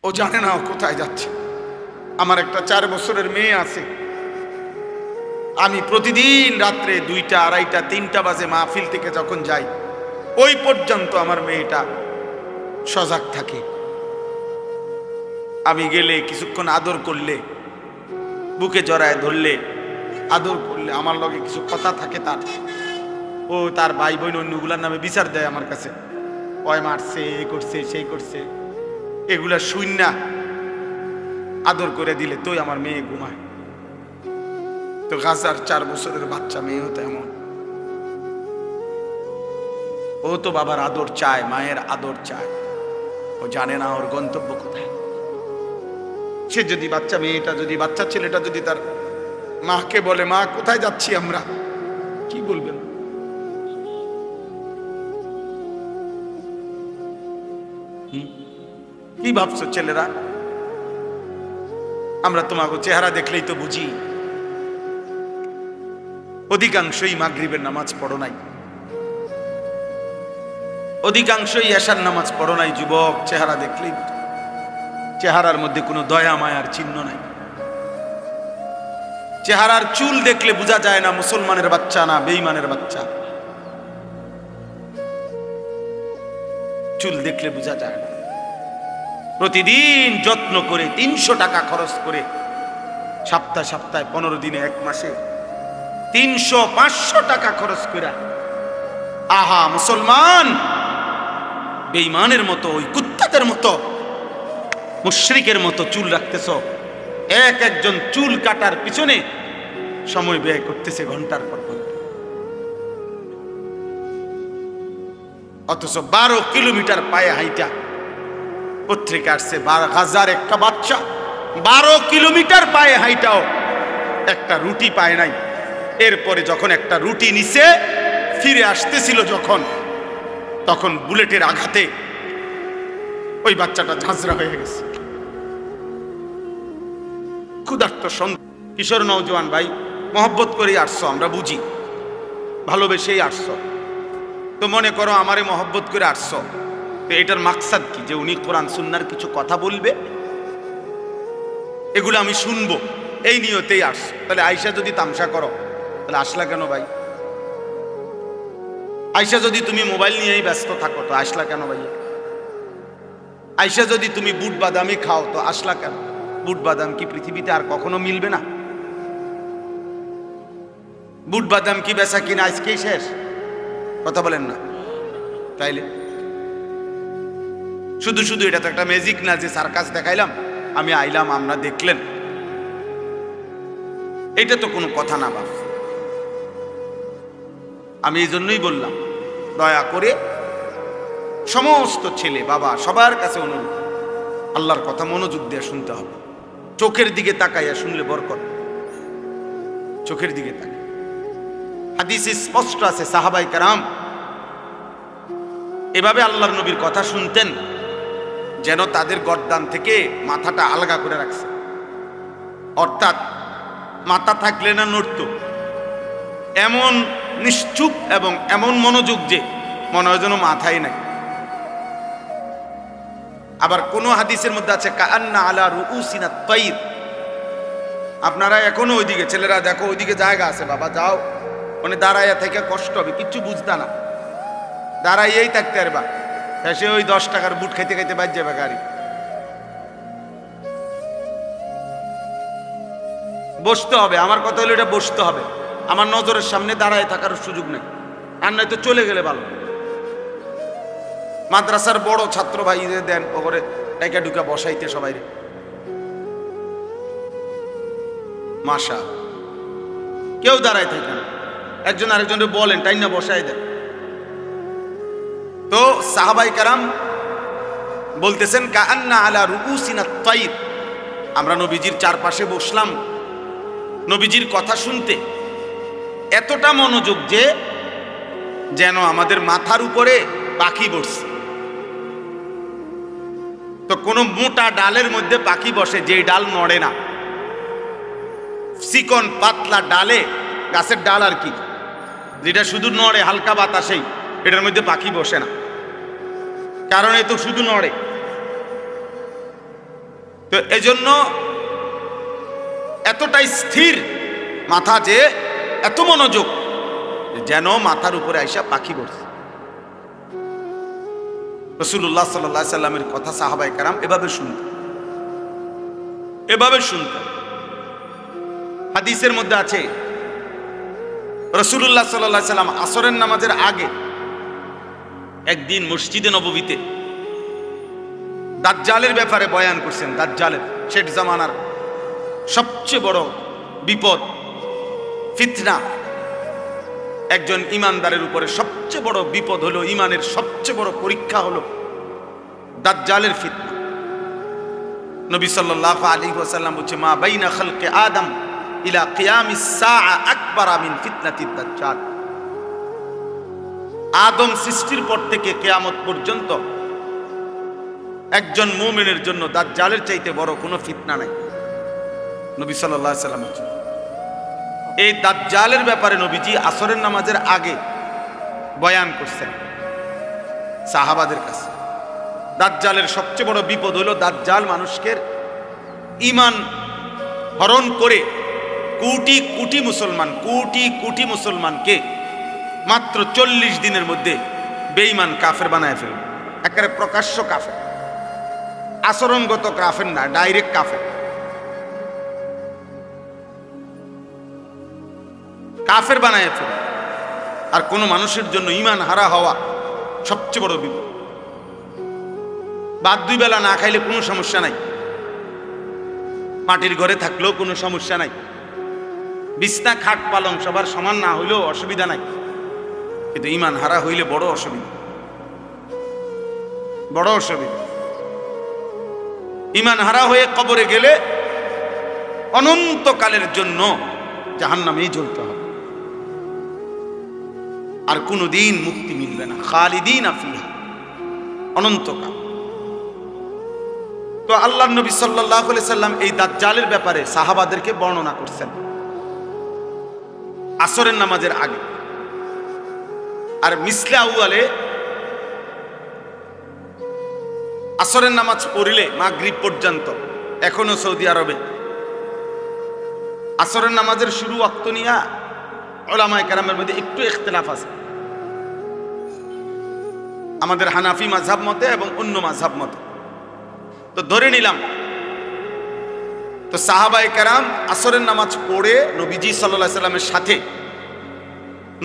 ও জানে না ও কোথায় যাচ্ছে। আমার একটা 4 বছরের মেয়ে আছে। আমি প্রতিদিন রাত্রে 2টা, 2:30, 3টা বাজে মাহফিল থেকে যখন যাই, ওই পর্যন্ত আমার মেয়েটা সজাগ থাকে। আমি গেলে কিছুক্ষণ আদর করলে, বুকে জড়ায় ধরলে, আদর করলে আমার লগে কিছু কথা থাকে তার। ও তার ভাই বোন অন্যগুলার নামে বিচার দেয় আমার কাছে, ওই মারছে, এই করছে, সেই করছে। এগুলা শুন না আদর করে দিলে তুই আমার মেয়ে ঘুমায়। তো গাজার 4 বছরের বাচ্চা মেয়েও তো এমন। ও তো বাবার আদর চায়, মায়ের আদর চায়। ও জানে না ওর গন্তব্য কোথায়। সে যদি বাচ্চা মেয়েটা, যদি বাচ্চা ছেলেটা যদি তার মাকে বলে, মা কোথায় যাচ্ছি আমরা, কি বলবেন? কি ভাবছো ছেলেরা? আমরা তোমাকে চেহারা দেখলেই তো বুঝি অধিকাংশই মাগরিবের নামাজ পড়ো নাই, অধিকাংশই এশার নামাজ পড়ো নাই। যুবক, চেহারা দেখলেই, চেহারার মধ্যে কোনো দয়া মায়ার চিহ্ন নাই। চেহারার চুল দেখলে বোঝা যায় না মুসলমানের বাচ্চা না বেঈমানের বাচ্চা। চুল দেখলে বোঝা যায় না। প্রতিদিন যত্ন করে 300 টাকা খরচ করে, সপ্তাহে 15 দিনে, 1 মাসে 300-500 টাকা খরচ করে, আহা মুসলমান বেঈমানের মতো, ওই কুত্তাদের মতো, মুশরিকের মতো চুল রাখতেছ। একজন চুল কাটার পিছনে সময় ব্যয় করতেছে ঘন্টার পর ঘন্টা। অথচ 12 কিলোমিটার পায়ে হাইটা, পত্রিকা আসছে 12,000 একটা বাচ্চা 12 কিলোমিটার পায়ে হাইটাও একটা রুটি পায় নাই। এরপরে যখন একটা রুটি নিচে ফিরে আসতেছিল যখন, তখন বুলেটের আঘাতে ওই বাচ্চাটা ঝাঁঝরা হয়ে গেছে। ক্ষুধার্ত কিশোর নওজোয়ান ভাই, মহব্বত করে আসছো, আমরা বুঝি, ভালোবেসেই আসছো। তো মনে করো আমারে মহব্বত করে আসছো, তো এটার মাকসাদ কি? যে উনি কোরআন সুন্নাহর কিছু কথা বলবে, এগুলো আমি শুনবো, এই নিয়তেই আসছো। তাহলে আয়সা যদি তামসা করো, তাহলে আসলা কেন ভাই? আয়সা যদি তুমি মোবাইল নিয়েই ব্যস্ত থাকো, তো আসলা কেন ভাই? আয়সা যদি তুমি বুট বাদামি খাও, তো আসলা কেন? বুট বাদাম কি পৃথিবীতে আর কখনো মিলবে না? বুট বাদাম কি বেচা কিনা আজকেই শেষ? কথা বলেন না। তাইলে শুধু শুধু এটা তো একটা ম্যাজিক না যে সার্কাস দেখাইলাম, আমি আইলাম, আমরা দেখলেন, এটা তো কোনো কথা না বাপ। আমি এই জন্যই বললাম, দয়া করে সমস্ত ছেলে বাবা সবার কাছে অনুরোধ, আল্লাহর কথা মনোযোগ দিয়ে শুনতে হবে। চোখের দিকে তাকাইয়া শুনলে বরকত। চোখের দিকে তাকাই, হাদিসে স্পষ্ট আছে সাহাবায়ে কেরাম এভাবে আল্লাহর নবীর কথা শুনতেন যেন তাদের গর্দান থেকে মাথাটা আলগা করে রাখছে। অর্থাৎ মাথা থাকলে না নড়ত, এমন নিশ্চুপ এবং এমন মনোযোগ যে মনে হয় যেন মাথাই নাই। আবার কোন হাদিসের মধ্যে আছে কাআন্না আলা রুউসিনা তাইর। আপনারা এখনো ওইদিকে, ছেলেরা দেখো ওইদিকে জায়গা আছে, বাবা যাও, মানে দাঁড়াইয়া থেকে কষ্ট হবে, কিচ্ছু বুঝতা না, দাঁড়াইয়েই থাকতে পারবা। সে ওই 10 টাকার বুট খাইতে খাইতে বাজ যাবে গাড়ি। বসতে হবে, আমার কথা হলো এটা বসতে হবে, আমার নজরের সামনে দাঁড়ায় থাকার সুযোগ নেই, আর নয়তো চলে গেলে ভালো। মাদ্রাসার বড় ছাত্র ভাইদের দেন ওপরে টাইকা ঢুকা বসাইতে সবাই, মাশা, কেউ দাঁড়ায় থাকে না, একজন আরেকজনের বলেন টাইম না বসাই দেন। তো সাহাবায়ে কেরাম বলতেছেন কাআন্না আলা রুউসিনা তাইর, আমরা নবীজির চারপাশে বসলাম নবীজির কথা শুনতে, এতটা মনোযোগ যে যেন আমাদের মাথার উপরে পাখি বসছে। তো কোনো মোটা ডালের মধ্যে পাখি বসে, যে ডাল নড়ে না, চিকন পাতলা ডালে, গাছের ডাল আর কি, যেটা শুধু নড়ে হালকা বাতাসেই, এটার মধ্যে পাখি বসে না, কারণ এ তো শুধু নড়ে। তো এজন্য এতটাই স্থির মাথা, যে এত মনোযোগ যেন মাথার উপরে আইসা পাখি বসছে। রাসূলুল্লাহ সাল্লাল্লাহু আলাইহি সাল্লামের কথা সাহাবায়ে কেরাম এভাবে শুনতেন। হাদিসের মধ্যে আছে রাসূলুল্লাহ সাল্লাল্লাহু আলাইহি সাল্লাম আসরের নামাজের আগে একদিন মসজিদে নববীতে দাজ্জালের ব্যাপারে বয়ান করছেন। দাজ্জালের, শেষ জামানার সবচেয়ে বড় বিপদ, ফিতনা। একজন ইমানদারের উপরে সবচেয়ে বড় বিপদ হলো, ইমানের সবচেয়ে বড় পরীক্ষা হলো দাজ্জালের ফিতনা। নবী সাল্লাল্লাহু আলাইহি ওয়াসাল্লাম বলছে, মা বাইনা খালকে আদম ইলা কিয়ামিস সাআ আকবারা মিন ফিতনাতিদ দাজ্জাল। আদম সৃষ্টির পর থেকে কিয়ামত পর্যন্ত একজন মুমিনের জন্য দাজ্জালের চাইতে বড় কোনো ফিতনা নাই। নবী সাল্লাল্লাহু আলাইহি ওয়াসাল্লাম বলছেন। এই দাজ্জালের ব্যাপারে নবীজি আসরের নামাজের আগে বয়ান করছেন সাহাবাদের কাছে। দাজ্জালের সবচেয়ে বড় বিপদ হলো দাজ্জাল মানুষকে ঈমান হরণ করে কোটি কোটি মুসলমানকে মাত্র 40 দিনের মধ্যে বেঈমান কাফের বানায় ফেলবে। একেবারে প্রকাশ্য কাফের, আচরণগত কাফের না, ডাইরেক্ট কাফের। কাফের বানায় ফেলে। আর কোন মানুষের জন্য ঈমান হারা হওয়া সবচেয়ে বড় বিপদ। বাদ 2 বেলা না খাইলে কোনো সমস্যা নাই, মাটির ঘরে থাকলেও কোনো সমস্যা নাই, বিছনা খাট পালং সবার সমান না হইলেও অসুবিধা নাই, কিন্তু ঈমান হারা হইলে বড় অসুবিধা। ঈমান হারা হয়ে কবরে গেলে অনন্তকালের জন্য জাহান্নামেই জ্বলতে হবে, আর কোনদিন মুক্তি মিলবে না। খালিদিনা ফিহা, অনন্তকাল। তো আল্লাহর নবী সাল্লাল্লাহু আলাইহি সাল্লাম এই দাজ্জালের ব্যাপারে সাহাবাদেরকে বর্ণনা করছেন আসরের নামাজের আগে। আর মিসলে আউয়ালে আসরের নামাজ পড়িলে মাগরিব পর্যন্ত, এখনো সৌদি আরবে আসরের নামাজের শুরু ওয়াক্ত নিয়ে উলামায়ে কেরামের মধ্যে একটু ইখতিলাফ আছে। আমাদের হানাফি মাযহাব মতে এবং অন্য মাযহাব মতে। তো ধরে নিলাম, তো সাহাবায়ে কেরাম আসরের নামাজ পড়ে নবীজি সাল্লাল্লাহু আলাইহি সাল্লামের সাথে,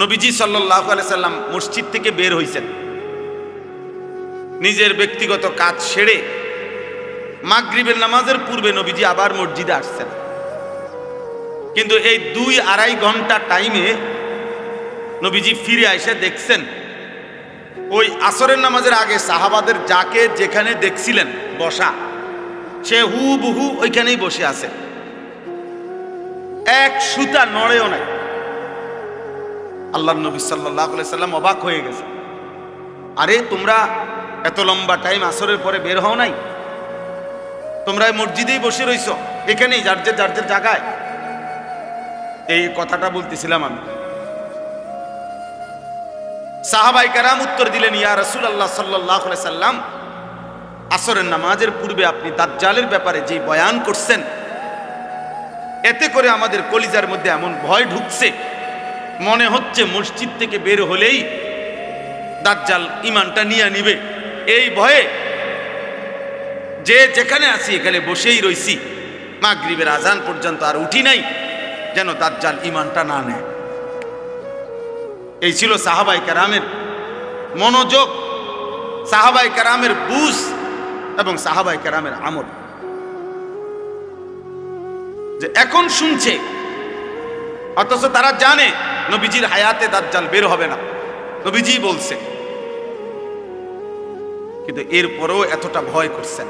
নবীজি সাল্লাল্লাহু আলাইহি সাল্লাম মসজিদ থেকে বের হইছেন, নিজের ব্যক্তিগত কাজ সেরে মাগরিবের নামাজের পূর্বে নবীজি আবার মসজিদে আসছেন। কিন্তু এই 2-2.5 ঘন্টা টাইমে নবীজি ফিরে এসে দেখছেন ওই আসরের নামাজের আগে সাহাবাদের যাকে যেখানে দেখছিলেন বসা, সে হুবহু ওইখানেই বসে আছে, এক সুতা নড়েও নাই। আল্লাহর নবী সাল্লাল্লাহু আলাইহি সাল্লাম অবাক হয়ে গেছে, আরে তোমরা এত লম্বা টাইম আসরের পরে বের হও নাই, তোমরা মসজিদেই বসে রইছো, এখানেই যার যার জায়গায়। এই কথাটা বলতেছিলাম আমি। সাহাবায়ে কেরাম উত্তর দিলেন, ইয়া রাসূলুল্লাহ সাল্লাল্লাহু আলাইহি সাল্লাম, আসরের নামাজের পূর্বে আপনি দাজ্জালের ব্যাপারে যে বয়ান করছেন, এতে করে আমাদের কলিজার মধ্যে এমন ভয় ঢুকছে, মনে হচ্ছে মসজিদ থেকে বের হলেই দাজ্জাল ঈমানটা নিয়ে নিবে। এই ভয়ে যে যেখানে আছি এখানে বসেই রইছি, মাগরিবের আজান পর্যন্ত আর উঠি নাই, যেন দাজ্জাল ঈমানটা না নেয়। এই ছিল সাহাবায়ে কেরামের মনোযোগ, সাহাবায়ে কেরামের বুঝ এবং সাহাবায়ে কেরামের আমল। যে এখন শুনছে, অথচ তারা জানে নবীজির হায়াতে দাজ্জাল বের হবে না, নবীজি বলছে, কিন্তু এরপরেও এতটা ভয় করছেন।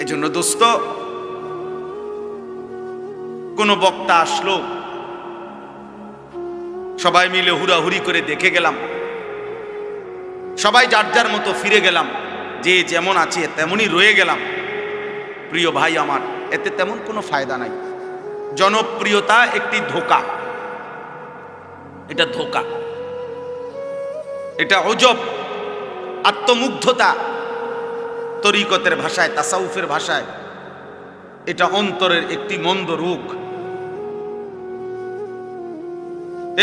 এজন্য দোস্ত, কোন বক্তা আসলো, সবাই মিলে হুড়াহুড়ি করে দেখে গেলাম, সবাই যার যার মতো ফিরে গেলাম, যে যেমন আছে তেমনই রয়ে গেলাম। প্রিয় ভাই আমার, এতে তেমন কোনো ফায়দা নাই। জনপ্রিয়তা একটি ধোঁকা, এটা ধোঁকা, এটা অজব, আত্মমুগ্ধতা, তরিকতের ভাষায়, তাসাউফের ভাষায় এটা অন্তরের একটি মন্দ রোগ।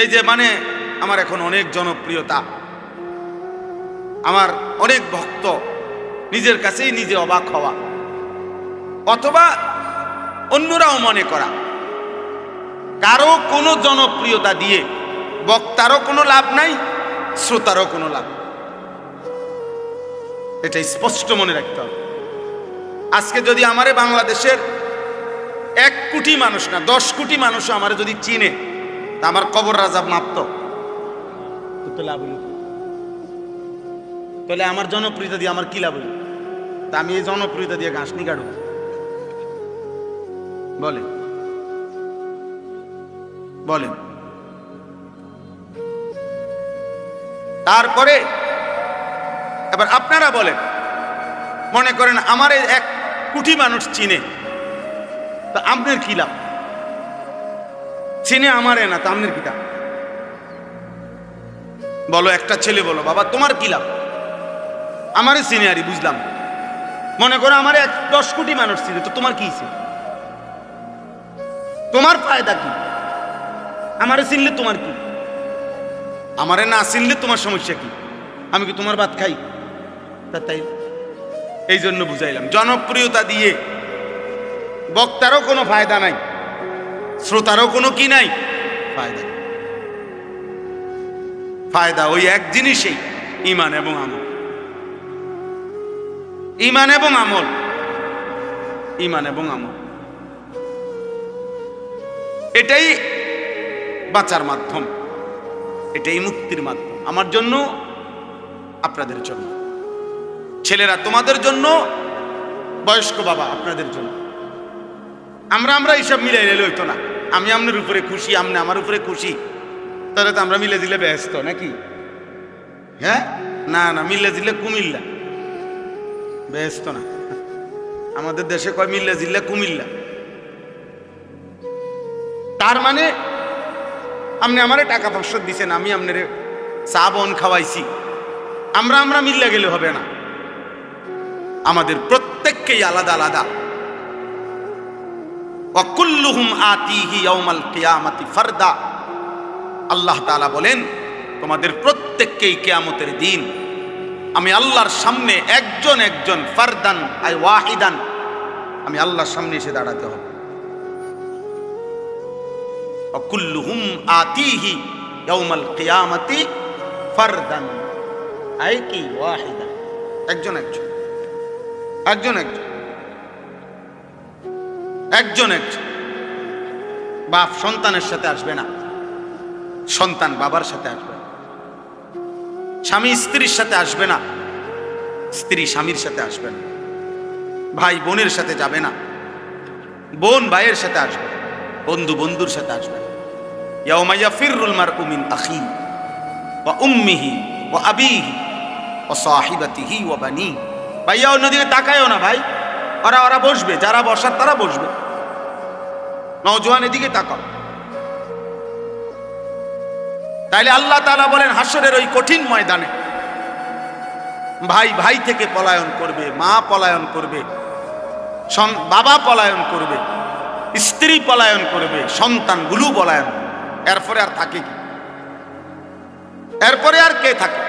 এই যে মানে আমার এখন অনেক জনপ্রিয়তা, আমার অনেক ভক্ত, নিজের কাছেই নিজে অবাক হওয়া, অথবা অন্যরাও মনে করা কারো কোনো জনপ্রিয়তা দিয়ে বক্তারও কোনো লাভ নাই, শ্রোতারও কোনো লাভ। এটা স্পষ্ট মনে রাখতে হবে। আজকে যদি আমারে বাংলাদেশের 1 কোটি মানুষ না 10 কোটি মানুষ আমারে যদি চিনে, তা আমার কবর রাজা মাপত তো লাভ হইল। তাহলে আমার জনপ্রিয়তা দিয়ে আমার কি লাভ হইল? তা আমি এই জনপ্রিয়তা দিয়ে ঘাস নি কাটব? বলেন বলেন। তারপরে এবার আপনারা বলেন, মনে করেন আমার 1 কোটি মানুষ চিনে, তা আপনার কি লাভ? চিনে আমারে না, তা আপনার কি লাভ? বলো, একটা ছেলে বলো, বাবা তোমার কি লাভ? আমারে চিনে আরি, বুঝলাম। মনে করো আমার 10 কোটি মানুষ চিনে, তো তোমার কি চিনে? তোমার ফায়দা কি? আমারে চিনলে তোমার কি? আমারে না চিনলে তোমার সমস্যা কি? আমি কি তোমার ভাত খাই? তাই এই জন্য বুঝাইলাম, জনপ্রিয়তা দিয়ে বক্তারও কোনো ফায়দা নাই, শ্রোতারও কোনো কি নাই, ফায়দা। ফায়দা ওই এক জিনিসেই, ঈমান এবং আমল। ঈমান এবং আমল, ঈমান এবং আমল, এটাই বাঁচার মাধ্যম, এটাই মুক্তির মাধ্যম। আমার জন্য, আপনাদের জন্য, ছেলেরা তোমাদের জন্য, বয়স্ক বাবা আপনাদের জন্য। আমরা এইসব মিলাই নিলে হইতো না। আমি আপনার উপরে খুশি, আপনি আমার উপরে খুশি, তাহলে তো আমরা মিলে দিলে ব্যস্ত নাকি? হ্যাঁ, না না, মিলে দিলে কুমিল্লা, ব্যস্ত না। আমাদের দেশে কয় মিলে দিলে কুমিল্লা। তার মানে আপনি আমারে টাকা 500 দিচ্ছেন, আমি আপনার চা বন খাওয়াইছি, আমরা মিল্লা গেলে হবে না। আমাদের প্রত্যেককেই আলাদা আলাদা। ওয়া কুল্লুহুম আতিহি ইয়াউমাল কিয়ামাতি ফারদা। আল্লাহ তাআলা বলেন, তোমাদের প্রত্যেককেই কিয়ামতের দিন আমি আল্লাহর সামনে একজন একজন, ফারদান আই ওয়াহিদান, আমি আল্লাহর সামনে এসে দাঁড়াতে হবে। ওয়া কুল্লুহুম আতিহি ইয়াউমাল কিয়ামাতি ফারদান আই কি ওয়াহিদান, একজন একজন, একজন একজন, একজন একজন। বাপ সন্তানের সাথে আসবে না, সন্তান বাবার সাথে আসবে না, স্বামী স্ত্রীর সাথে আসবে না, স্ত্রী স্বামীর সাথে আসবে না, ভাই বোনের সাথে যাবে না, বোন ভাইয়ের সাথে আসবে না, বন্ধু বন্ধুর সাথে আসবে না। ইয়াউমা ইয়াফিরুল মারউ মিন আখিহি ওয়া উম্মিহি ওয়া আবিহি ওয়া সাহিবাতিহি ওয়া বানিহি। ভাইয়া অন্যদিকে তাকায়ও না ভাই, ওরা বসবে, যারা বসার তারা বসবে। নওজোয়ান এদিকে তাকাও। তাইলে আল্লাহ তাআলা বলেন, হাসরের ওই কঠিন ময়দানে ভাই ভাই থেকে পলায়ন করবে, মা পলায়ন করবে, বাবা পলায়ন করবে, স্ত্রী পলায়ন করবে, সন্তানগুলো পলায়ন করবে। এরপরে আর থাকে কি? এরপরে আর কে থাকে?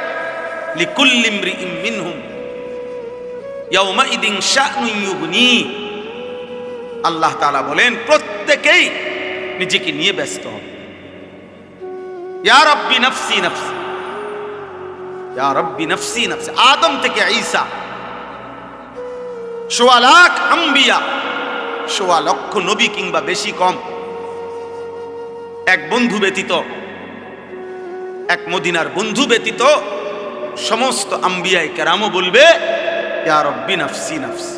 লিকুল্লি ইমরিইম মিনহুম ইয়াউমাইদিন শা'নুন ইউগনি। আল্লাহ তাআলা বলেন, প্রত্যেকেই নিজেকে নিয়ে ব্যস্ত হবে। ইয়া রাব্বি নাফসি নাফসি, ইয়া রাব্বি নাফসি নাফসি। আদম থেকে ঈসা, ১৬ লাখ আম্বিয়া, ১৬ লক্ষ নবী কিংবা বেশি কম, এক বন্ধু ব্যতীত, এক মদিনার বন্ধু ব্যতীত সমস্ত আম্বিয়ায়ে কেরামও বলবে, ইয়া রাব্বি নাফসি নাফসি।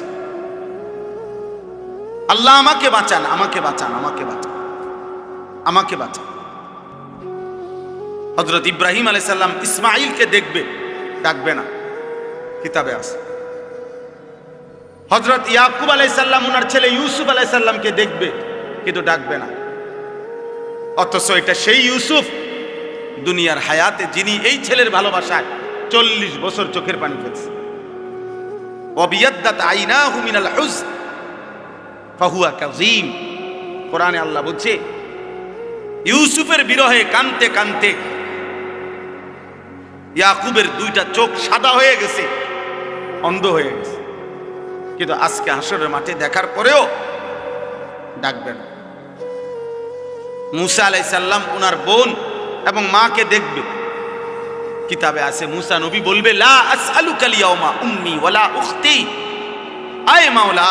আল্লাহ আমাকে বাঁচান, আমাকে বাঁচান, আমাকে বাঁচান, আমাকে বাঁচান। হযরত ইব্রাহিম আলাইহিস সালাম ইসমাঈলকে দেখবে, ডাকবে না, কিতাবে আছে। হযরত ইয়াকুব আলাইহিস সালাম ওনার ছেলে ইউসুফ আলাইহিস সালামকে দেখবে, কিন্তু ডাকবে না। অথচ এটা সেই ইউসুফ দুনিয়ার হায়াতে, যিনি এই ছেলের ভালোবাসায় 40 বছর চোখের পানি ফেলছে। ওয়াবিয়াদ্দাত আইনাহু মিনাল হুজন ফাহুয়া কাযীম। কোরআনে আল্লাহ বলছে ইউসুফের বিরহে কানতে কানতে ইয়াকুবের দুইটা চোখ সাদা হয়ে গেছে, অন্ধ হয়ে গেছে। কিন্তু আজকে হাসরের মাঠে দেখার পরেও ডাকবেন। মুসা আলাইহিস সালাম ওনার বোন এবং মাকে দেখবে, কিতাবে আছে মুসা নবী বলবে লা আসআলুকাল ইয়াউমা উম্মি ওয়ালা উখতি, আয় মাওলা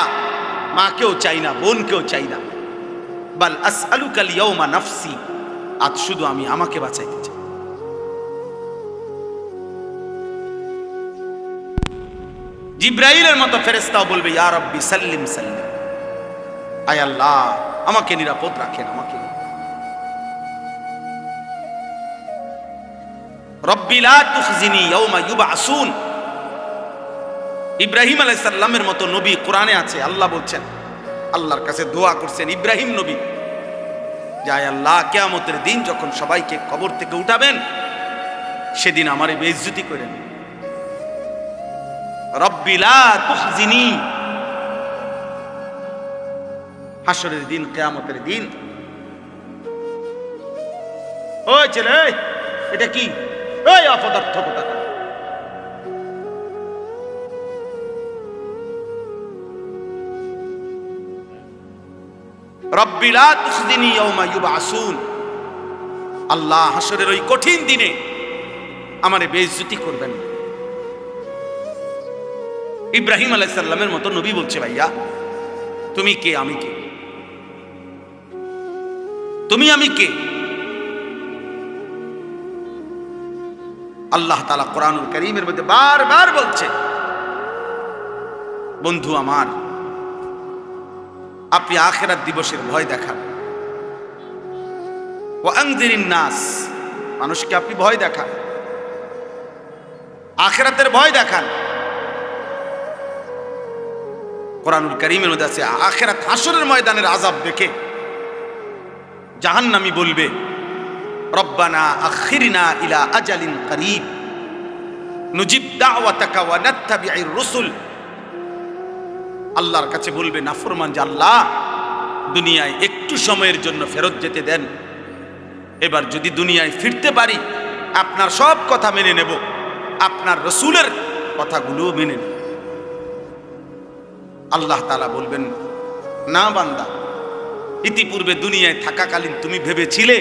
মাকেও চাই না বোনকেও চাই না, বাল আসআলুকাল ইয়াউমা নাফসি, আজ শুধু আমি আমাকে বাঁচাইতে চাই। জিব্রাইলের মতো ফেরেশতাও বলবে ইয়া রাব্বি সাল্লিম সাল্লিম, আয় আল্লাহ আমাকে নিরাপদ রাখেন, আমাকে। রব্বি লা তুখজিনি ইয়াউমা ইউবআসুন। ইব্রাহিম আলাইহিস সালামের মতো নবী কোরআনে আছে, আল্লাহ বলছেন, আল্লাহর কাছে দোয়া করছেন ইব্রাহিম নবী, যায় আল্লাহ কিয়ামতের দিন যখন সবাইকে কবর থেকে উঠাবেন সেদিন আমারে বেইজ্জতি করেন। রব্বি লা তুখজিনি, হাসরের দিন, কিয়ামতের দিন। ওই ছেলে এটা কি, এই অপদার্থ কোথাকার। রব্বি লা তুখজিনি ইয়াউমা ইউবআসুন, আল্লাহ হাসরের ওই কঠিন দিনে আমারে বেইজ্জতি করবেন। ইব্রাহিম আলাইহিস সালামের মতো নবী বলছে ভাইয়া তুমি কে আমি কে, তুমি আমি কে। আল্লাহ তাআলা কোরআনুল কারীমের মধ্যে বারবার বলছে বন্ধু আমার আপনি আখিরাত দিবসের ভয় দেখান, ওয়া আনযিরিন নাস, মানুষকে আপনি ভয় দেখান, আখিরাতের ভয় দেখান। কোরআনুল কারীমের মধ্যে আছে আখিরাত হাসরের ময়দানের আযাব দেখে জাহান্নামী বলবে রব্বানা আখিরনা ইলা আজালিন করিব নুজিব দাওয়াতাকা ওয়া নাত্তাবি'র রুসুল। আল্লাহর কাছে বলবে নাফরমান যে আল্লাহ দুনিয়ায় একটু সময়ের জন্য ফেরত যেতে দেন, এবার যদি দুনিয়ায় ফিরতে পারি আপনার সব কথা মেনে নেব, আপনার রসুলের কথাগুলো মেনে নেব। আল্লাহ তাআলা বলবেন না বান্দা, ইতিপূর্বে দুনিয়ায় থাকাকালীন তুমি ভেবেছিলে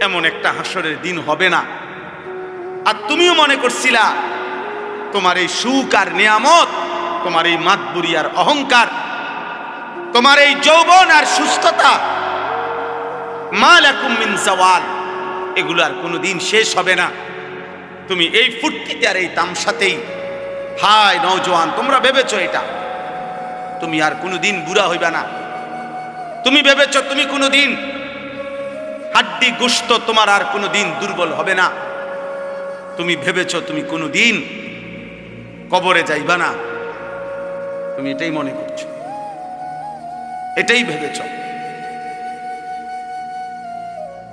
এমন একটা হাসরের দিন হবে না, আর তুমিও মনে করছিলা তোমার এই সুখ আর নিয়ামত, তোমার এই মাতবুরি আর অহংকার, তোমার এই যৌবন আর সুস্থতা, মা লাকুম মিন যাওয়াল, এগুলো আর কোনোদিন শেষ হবে না। তুমি এই ফুর্তিতে আর এই তামসাতেই, হায় নওজোয়ান তোমরা ভেবেছো এটা, তুমি আর কোনোদিন বুড়া হইবে না। তুমি ভেবেছো তুমি কোনোদিন হাড্ডি গোশত তোমার আর কোনোদিন দুর্বল হবে না। তুমি ভেবেছো তুমি কোনোদিন কবরে যাইবা না, তুমি এটাই মনে করছো, এটাই ভেবেছো।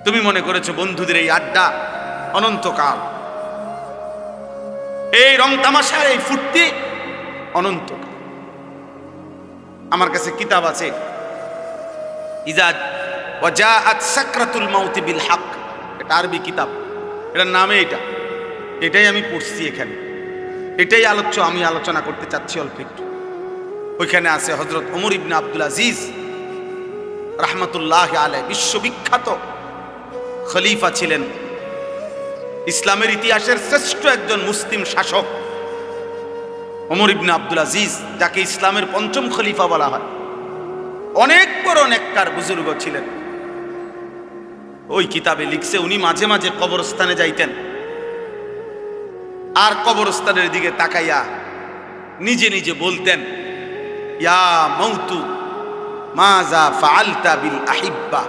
তুমি মনে করেছো বন্ধুদের এই আড্ডা অনন্তকাল, এই রং তামাশার এই ফুর্তি অনন্তকাল। আমার কাছে কিতাব আছে ইজা ওয়াজাআত সাকরাতুল মাউত বিল হক, এটা আরবি কিতাব, এটার নামে এটাই আমি পড়ছি এখানে, এটাই আমি আলোচনা করতে চাচ্ছি অল্প একটু। ওইখানে আছে হযরত ওমর ইবনে আব্দুল আজিজ রাহমাতুল্লাহি আলাইহি, বিশ্ববিখ্যাত খলিফা ছিলেন, ইসলামের ইতিহাসের শ্রেষ্ঠ একজন মুসলিম শাসক ওমর ইবনে আব্দুল আজিজ, যাকে ইসলামের পঞ্চম খলিফা বলা হয়। অনেক বড় নেককার বুজুর্গ ছিলেন। ওই কিতাবে লিখছে উনি মাঝে মাঝে কবরস্থানে যাইতেন, আর কবরস্থানের দিকে তাকাইয়া নিজে নিজে বলতেন ইয়া মাউতু মাজা ফাআলতা বিল আহিব্বা,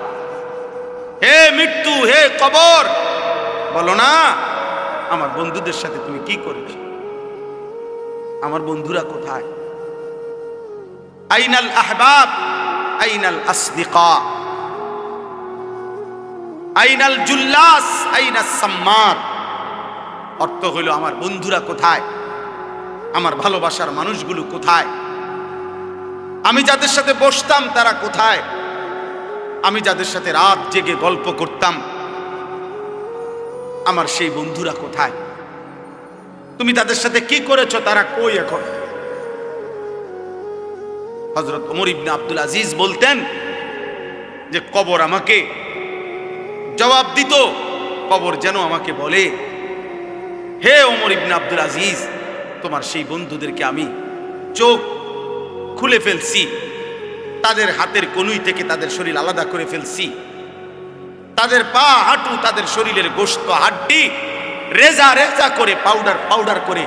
হে মৃত্যু, হে কবর, বলো না আমার বন্ধুদের সাথে তুমি কি করেছ, আমার বন্ধুরা কোথায়? আইনাল আহবাব আইনাল আসদিকা আইনাল জুল্লাস আইনাস সাম্মার। অর্থ হইল আমার বন্ধুরা কোথায়, আমার ভালোবাসার মানুষগুলো কোথায়? আমি যাদের সাথে বসতাম তারা কোথায়? আমি যাদের সাথে রাত জেগে গল্প করতাম আমার সেই বন্ধুরা কোথায়? তুমি তাদের সাথে কি করেছো? তারা কই এখন? হযরত ওমর ইবনে আব্দুল আজিজ বলতেন যে কবর আমাকে জবাব দিত, কবর যেন আমাকে বলে, হে ওমর ইবনে আব্দুল আজিজ, তোমার সেই বন্ধুদেরকে আমি চোখ খুলে ফেলছি, তাদের হাতের কনুই থেকে তাদের শরীর আলাদা করে ফেলছি, তাদের পা হাঁটু তাদের শরীরের গোশত হাড্ডি রেজা রেজা করে পাউডার করে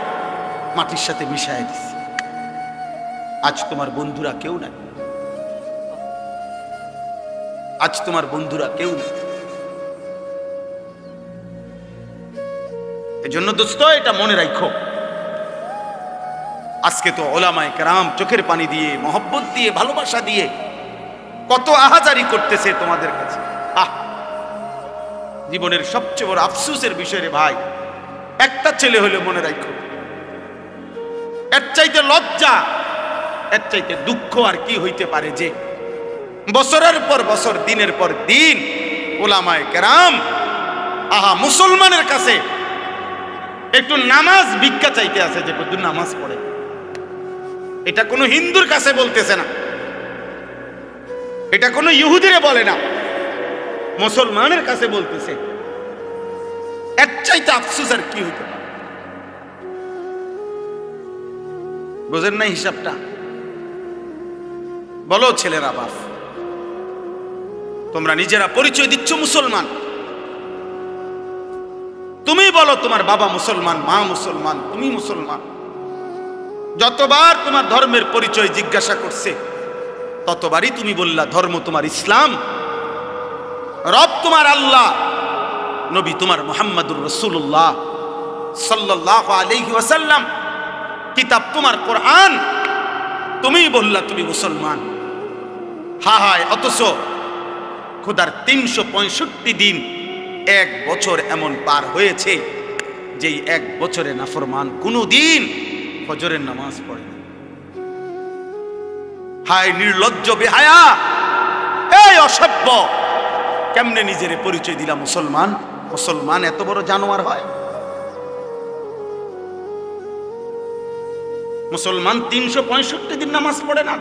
মাটির সাথে মিশায় দিছি। আজ তোমার বন্ধুরা কেউ নাই, আজ তোমার বন্ধুরা কেউ নাই। এজন্য দোস্ত এটা মনে রাখো, আজকে তো ওলামায়ে কেরাম চোখের পানি দিয়ে, মহব্বত দিয়ে, ভালোবাসা দিয়ে কত আহাজারি করতেছে তোমাদের কাছে। জীবনের সবচেয়ে বড় আফসোসের বিষয় রে ভাই, একটা ছেলে হলে মনে রাখো, এর চাইতে লজ্জা, এর চাইতে দুঃখ আর কি হইতে পারে যে বছরের পর বছর, দিনের পর দিন ওলামায়ে কেরাম মুসলমানের কাছে একটু নামাজ ভিক্ষা চাইতে আছে, যে কত নামাজ পড়ে। এটা কোনো হিন্দুর কাছে বলতেছে না, এটা কোনো ইহুদিরে বলে না, মুসলমানের কাছে বলতেছে। এর চাইতে আফসোস আর কি হইতে পারে? বুঝেন না হিসাবটা? বলো ছেলেরা, বাপ, তোমরা নিজেরা পরিচয় দিচ্ছ মুসলমান, তুমি বলো তোমার বাবা মুসলমান, মা মুসলমান, তুমি মুসলমান। যতবার তোমার ধর্মের পরিচয় জিজ্ঞাসা করছে ততবারই তুমি বললা ধর্ম তোমার ইসলাম, রব তোমার আল্লাহ, নবী তোমার মুহাম্মদুর রাসূলুল্লাহ সাল্লাল্লাহু আলাইহি ওয়াসাল্লাম, কিতাব তোমার কোরআন, তুমি বললা তুমি মুসলমান। হায়, অথচ খোদার 365 দিন, এক বছর এমন পার হয়েছে যেই এক বছরে নাফরমান কোনদিন ফজরের নামাজ পড়ে না। হায় নির্লজ্জ, বেহায়া, এই অসভ্য, কেমনে নিজের পরিচয় দিলা মুসলমান? মুসলমান এত বড় জানোয়ার হয়? মুসলমান 365 দিন নামাজ পড়ে না,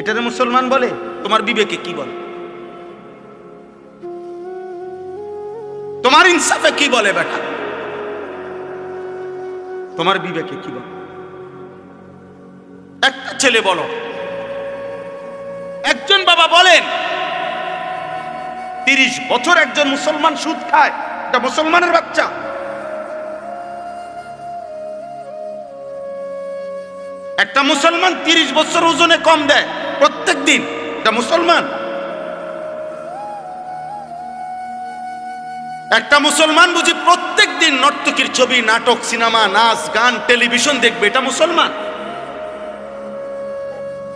এটারে মুসলমান বলে? তোমার বিবেকে কি বলে? তোমার ইনসাফে কি বলে বেটা? তোমার বিবেকে কি বলে? একটা ছেলে বলো, একজন বাবা বলেন 30 বছর একজন মুসলমান সুদ খায়, এটা মুসলমানের বাচ্চা? একটা মুসলমান 30 বছর ওজনে কম দেয় প্রত্যেক দিন, এটা মুসলমান? একটা মুসলমান বুঝি প্রত্যেক দিন নর্তকীর ছবি, নাটক, সিনেমা, নাচ, গান, টেলিভিশন দেখবে, এটা মুসলমান?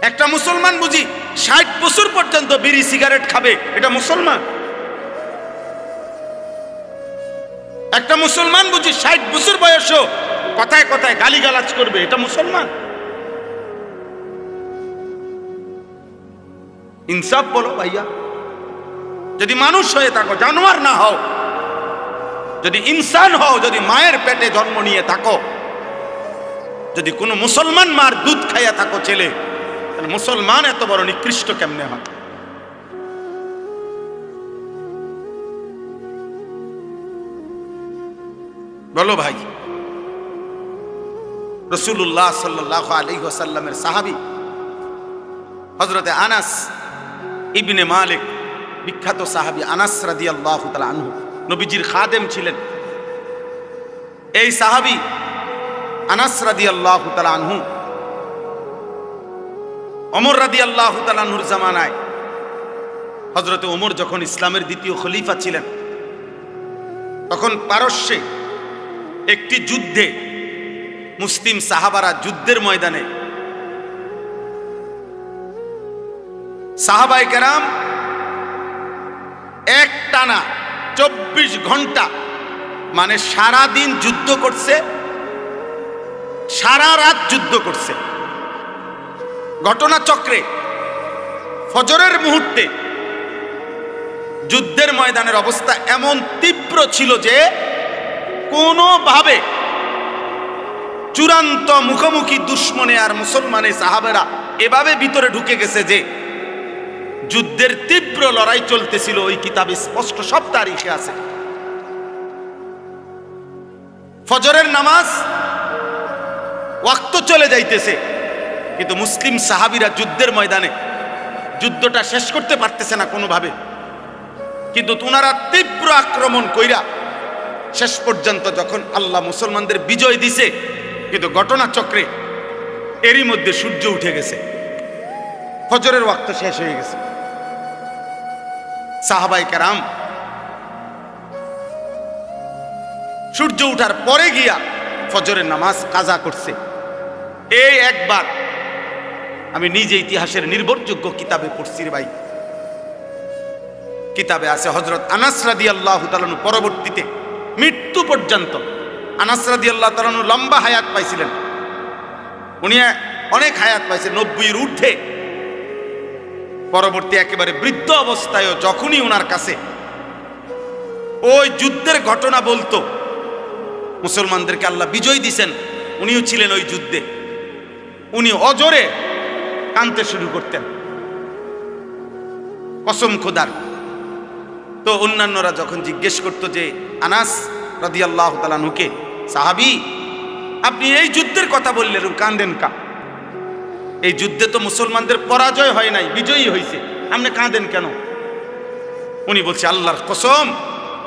একটা মুসলমান বুঝি 60 বছর পর্যন্ত বিড়ি সিগারেট খাবে, এটা মুসলমান? একটা মুসলমান বুঝি 60 বছর বয়সেও কথায় কথায় গালিগালাজ করবে, এটা মুসলমান? ইনসাফ বলো ভাইয়া। যদি মানুষ হয়ে থাকো, জানোয়ার না হও, যদি ইনসান হও, যদি মায়ের পেটে জন্ম নিয়ে থাকো, যদি কোনো মুসলমান মার দুধ খাইয়া থাকো ছেলে, তাহলে মুসলমান এত বড় নিকৃষ্ট কেমনে হয়? বলো ভাই। রাসূলুল্লাহ সাল্লাল্লাহু আলাইহি ওয়াসাল্লামের সাহাবী হযরতে আনাস ইবনে মালিক, বিখ্যাত সাহাবী আনাস রাদিয়াল্লাহু তাআলা আনহু, নবীজির খাদেম ছিলেন। এই সাহাবী আনাস রাদিয়াল্লাহু তাআলা আনহু ওমর রাদিয়াল্লাহু তাআলা আনহুর জামানায়, হযরতে ওমর যখন ইসলামের দ্বিতীয় খলিফা ছিলেন, তখন পারস্যে একটি যুদ্ধে মুসলিম সাহাবারা যুদ্ধের ময়দানে সাহাবায়ে কেরাম একটানা 24 ঘন্টা মানে সারা দিন যুদ্ধ করছে, সারা রাত যুদ্ধ করছে। ঘটনাচক্রে ফজরের মুহূর্তে যুদ্ধের ময়দানের অবস্থা এমন তীব্র ছিল যে কোনোভাবে চূড়ান্ত মুখোমুখি দুশ্মনে আর মুসলমানের সাহাবেরা এভাবে ভিতরে ঢুকে গেছে যে যুদ্ধের তীব্র লড়াই চলতেছিল। ওই কিতাবে স্পষ্ট সব তারিখে আছে। ফজরের নামাজ ওয়াক্ত চলে যাইতেছে, কিন্তু মুসলিম সাহাবীরা যুদ্ধের ময়দানে যুদ্ধটা শেষ করতে পারতেছে না কোনোভাবে। কিন্তু ওনারা তীব্র আক্রমণ কইরা শেষ পর্যন্ত যখন আল্লাহ মুসলমানদের বিজয় দিছে, কিন্তু ঘটনাচক্রে এরই মধ্যে সূর্য উঠে গেছে, ফজরের ওয়াক্ত শেষ হয়ে গেছে। সাহাবায়ে কেরাম সূর্য উঠার পরে গিয়া ফজরের নামাজ কাজা করছে। এই একবার আমি নিজে ইতিহাসের নির্ভরযোগ্য কিতাবে পড়ছি রে ভাই। কিতাবে আছে হযরত আনাস রাদিয়াল্লাহু তাআলা পরবর্তীতে মৃত্যু পর্যন্ত, আনাস রাদিয়াল্লাহু তাআলা লম্বা হায়াত পাইছিলেন, উনি অনেক হায়াত পাইছেন, 90-এর ঊর্ধ্বে। পরবর্তী একেবারে বৃদ্ধ অবস্থায়ও যখনই ওনার কাছে ওই যুদ্ধের ঘটনা বলতো, মুসলমানদেরকে আল্লাহ বিজয় দিছেন, উনিও ছিলেন ওই যুদ্ধে, উনি অজরে কাঁদতে শুরু করতেন কসম খোদার। তো অন্যান্যরা যখন জিজ্ঞেস করতো যে আনাস রাদিয়াল্লাহু তাআলা আনহুকে, সাহাবী আপনি এই যুদ্ধের কথা বললেন, কাঁদেন কা? এই যুদ্ধে তো মুসলমানদের পরাজয় হয় নাই, বিজয়ী হয়েছে, আপনি কাঁদেন কেন? উনি বলছে আল্লাহর কসম,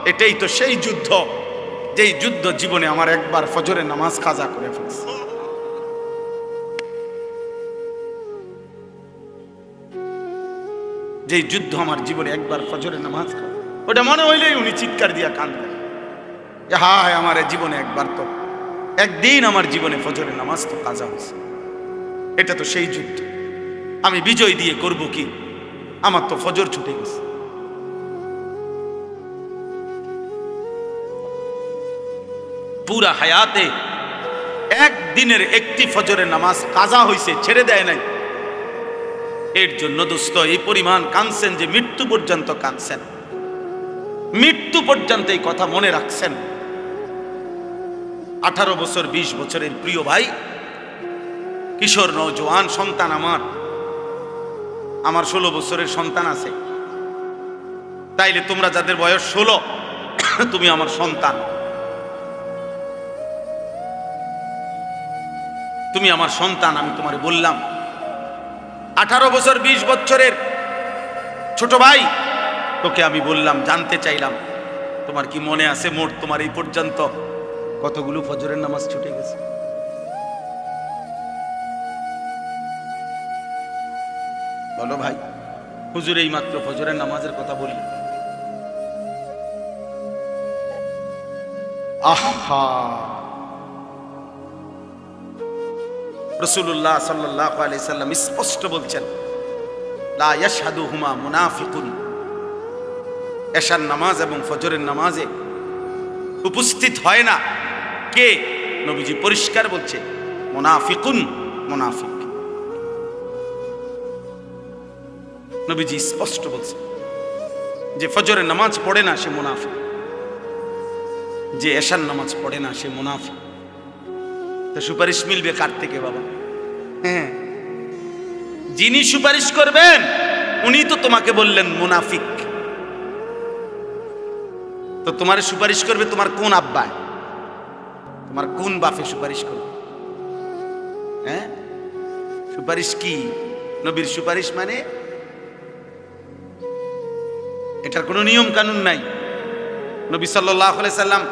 এটাই তো সেই যুদ্ধ যেই যুদ্ধ জীবনে আমার একবার ফজরের নামাজ কাজা করে ফেলছে। যেই যুদ্ধ আমার জীবনে একবার ফজরের নামাজ, ওটা মনে হইলেই উনি চিৎকার দিয়া কাঁদলেন, হায় আমার জীবনে একবার তো, একদিন আমার জীবনে ফজরের নামাজ তো কাজা হয়েছে, এটা তো সেই যুদ্ধ, আমি বিজয় দিয়ে করব কি, আমার তো ফজর ছুটে গেছে। পুরা হায়াতে একদিনের একটি ফজরের নামাজ কাজা হয়েছে, ছেড়ে দেয় নাই। এর জন্য দোস্ত এই পরিমাণ কাঁদছেন যে মৃত্যু পর্যন্ত কাঁদছেন, মৃত্যু পর্যন্ত এই কথা মনে রাখছেন। 18 বছর 20 বছরের প্রিয় ভাই, কিশোর নওজোয়ান সন্তান আমার 16 বছরের সন্তান আছে, তাইলে তোমরা যাদের বয়স 16 তুমি আমার সন্তান, তুমি আমার সন্তান। আমি তোমারে বললাম 18 বছর 20 বছরের ছোট ভাই, তোকে আমি বললাম, জানতে চাইলাম তোমার কি মনে আছে মোট তোমার এই পর্যন্ত কতগুলো ফজরের নামাজ ছুটে গেছে? বলো ভাই। হুজুর এই মাত্র ফজরের নামাজের কথা বলল। আহা, রাসূলুল্লাহ সাল্লাল্লাহু আলাইহি সাল্লাম স্পষ্ট বলছেন, লা ইয়াশহাদুহুমা মুনাফিকুন। এশার নামাজ এবং ফজরের নামাজে উপস্থিত হয় না কে? নবীজি পরিষ্কার বলছে, মুনাফিকুন, মুনাফিক। নবীজি স্পষ্ট বলছে যে ফজরের নামাজ পড়ে না সে মুনাফিক, যে এশার নামাজ পড়ে না সে মুনাফিক। তো সুপারিশ মিলবে কার থেকে বাবা? হ্যাঁ, যিনি সুপারিশ করবেন উনি তো তোমাকে বললেন মুনাফিক। তো তোমার সুপারিশ করবে তোমার কোন আব্বা, তোমার কোন বাপে সুপারিশ করবে? হ্যাঁ, সুপারিশ কি? নবীর সুপারিশ মানে এটার কোনো নিয়ম কানুন নাই। নবী সাল্লাল্লাহু আলাইহি সাল্লাম